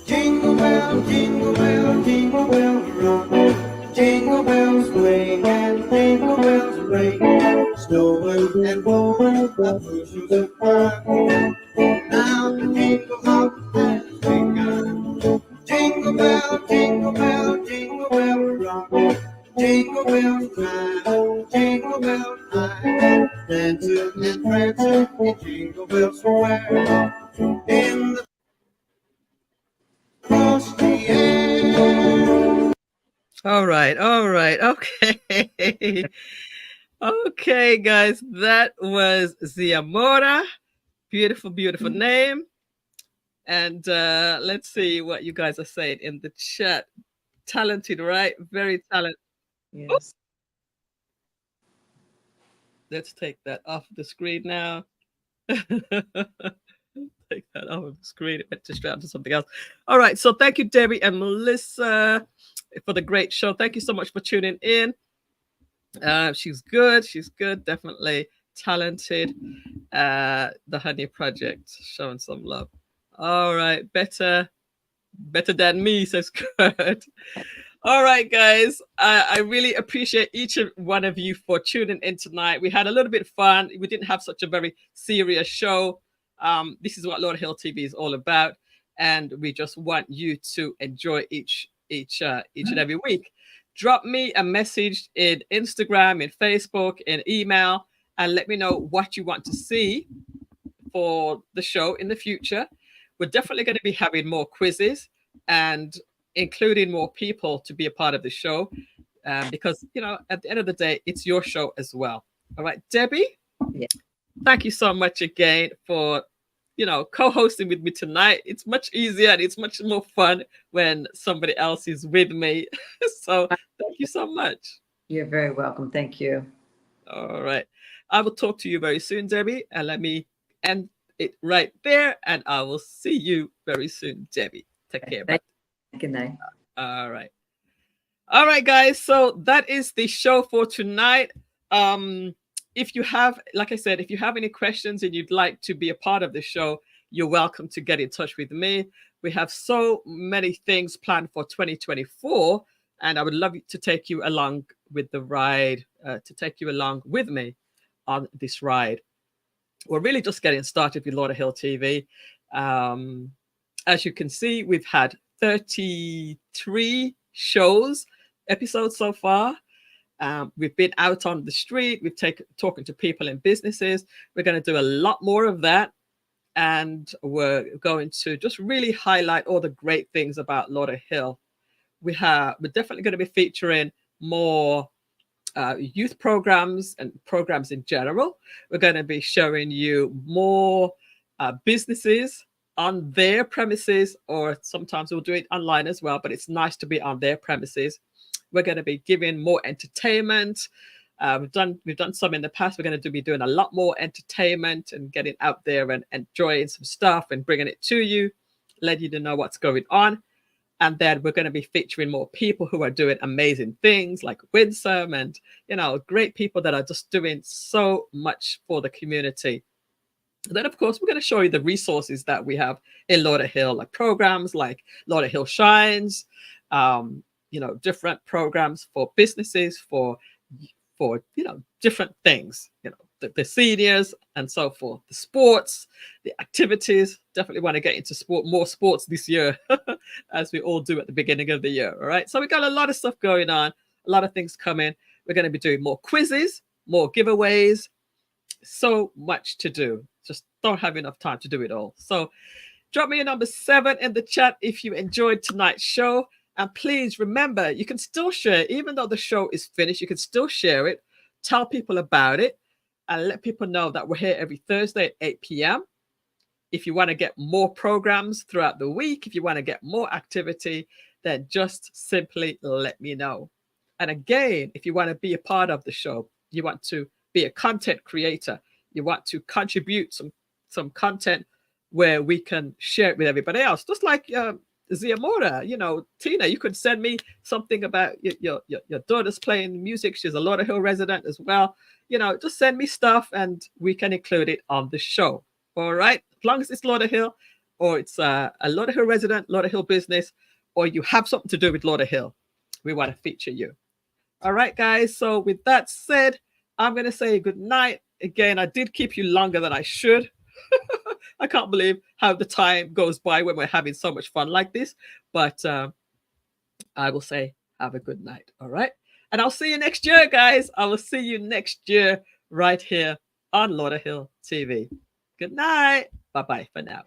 Jingle bell, jingle bell, jingle bell rock. Jingle bells swing and jingle bells ring. Snowing and blowing up bushels of fun. Now the jingle hop has begun. Jingle bell, jingle bell, jingle bell rock. Jingle bells chime, jingle bells high. Dancing and prancing in Jingle Bell Square. In the frosty air. All right. Okay. Okay, guys. That was Ziamora. Beautiful, beautiful name. And let's see what you guys are saying in the chat. Talented, right? Very talented. Yes. Oops. Let's take that off the screen now. Take that off of the screen. It went to straight onto something else. All right. So thank you, Debbie and Millissa, for the great show. Thank you so much for tuning in. She's good. She's good. Definitely talented. The Honey Project showing some love. All right. Better than me, says Kurt. All right, guys. I really appreciate each one of you for tuning in tonight. We had a little bit of fun. We didn't have such a very serious show. This is what Lauderhill TV is all about, and we just want you to enjoy each and every week. Drop me a message in Instagram, in Facebook, in email, and let me know what you want to see for the show in the future. We're definitely going to be having more quizzes and including more people to be a part of the show, because, you know, at the end of the day, it's your show as well. All right, Debbie, Yeah. Thank you so much again for, you know, co-hosting with me tonight. It's much easier and it's much more fun when somebody else is with me. So thank you so much. You're very welcome. Thank you. All right. I will talk to you very soon, Debbie, and let me end it right there, and I will see you very soon, Debbie. Take care. Bye. Good night. All right. All right, guys. So that is the show for tonight. If you have, like I said, if you have any questions and you'd like to be a part of the show, you're welcome to get in touch with me. We have so many things planned for 2024, and I would love to take you along with the ride, to take you along with me on this ride. We're really just getting started with Lauderhill TV. As you can see, we've had 33 episodes so far. We've been out on the street. We've talking to people in businesses. We're going to do a lot more of that. And we're going to just really highlight all the great things about Lauderhill. We're definitely going to be featuring more youth programs and programs in general. We're going to be showing you more businesses on their premises, or sometimes we'll do it online as well, but it's nice to be on their premises. We're going to be giving more entertainment. We've done some in the past. We're going to be doing a lot more entertainment and getting out there and enjoying some stuff and bringing it to you, let you to know what's going on. And then we're going to be featuring more people who are doing amazing things like Winsome and, great people that are just doing so much for the community. And then, of course, we're going to show you the resources that we have in Lauderhill, like programs like Lauderhill Shines, different programs for businesses, for different things, the seniors and so forth, the sports, the activities. Definitely want to get into more sports this year, as we all do at the beginning of the year. All right. So we got a lot of stuff going on, a lot of things coming. We're going to be doing more quizzes, more giveaways, so much to do. Just don't have enough time to do it all. So drop me a number 7 in the chat if you enjoyed tonight's show. And please remember, you can still share, even though the show is finished, you can still share it, tell people about it, and let people know that we're here every Thursday at 8 p.m. If you want to get more programs throughout the week, if you want to get more activity, then just simply let me know. And again, if you want to be a part of the show, you want to be a content creator, you want to contribute some content where we can share it with everybody else, just like Ziamora, Tina, you could send me something about your daughter's playing music. She's a Lauderhill resident as well. Just send me stuff and we can include it on the show. All right. As long as it's Lauderhill, or it's a Lauderhill resident, Lauderhill business, or you have something to do with Lauderhill, we want to feature you. All right, guys. So with that said, I'm going to say good night. Again, I did keep you longer than I should. I can't believe how the time goes by when we're having so much fun like this. But I will say have a good night. All right. And I'll see you next year, guys. I will see you next year right here on Lauderhill TV. Good night. Bye-bye for now.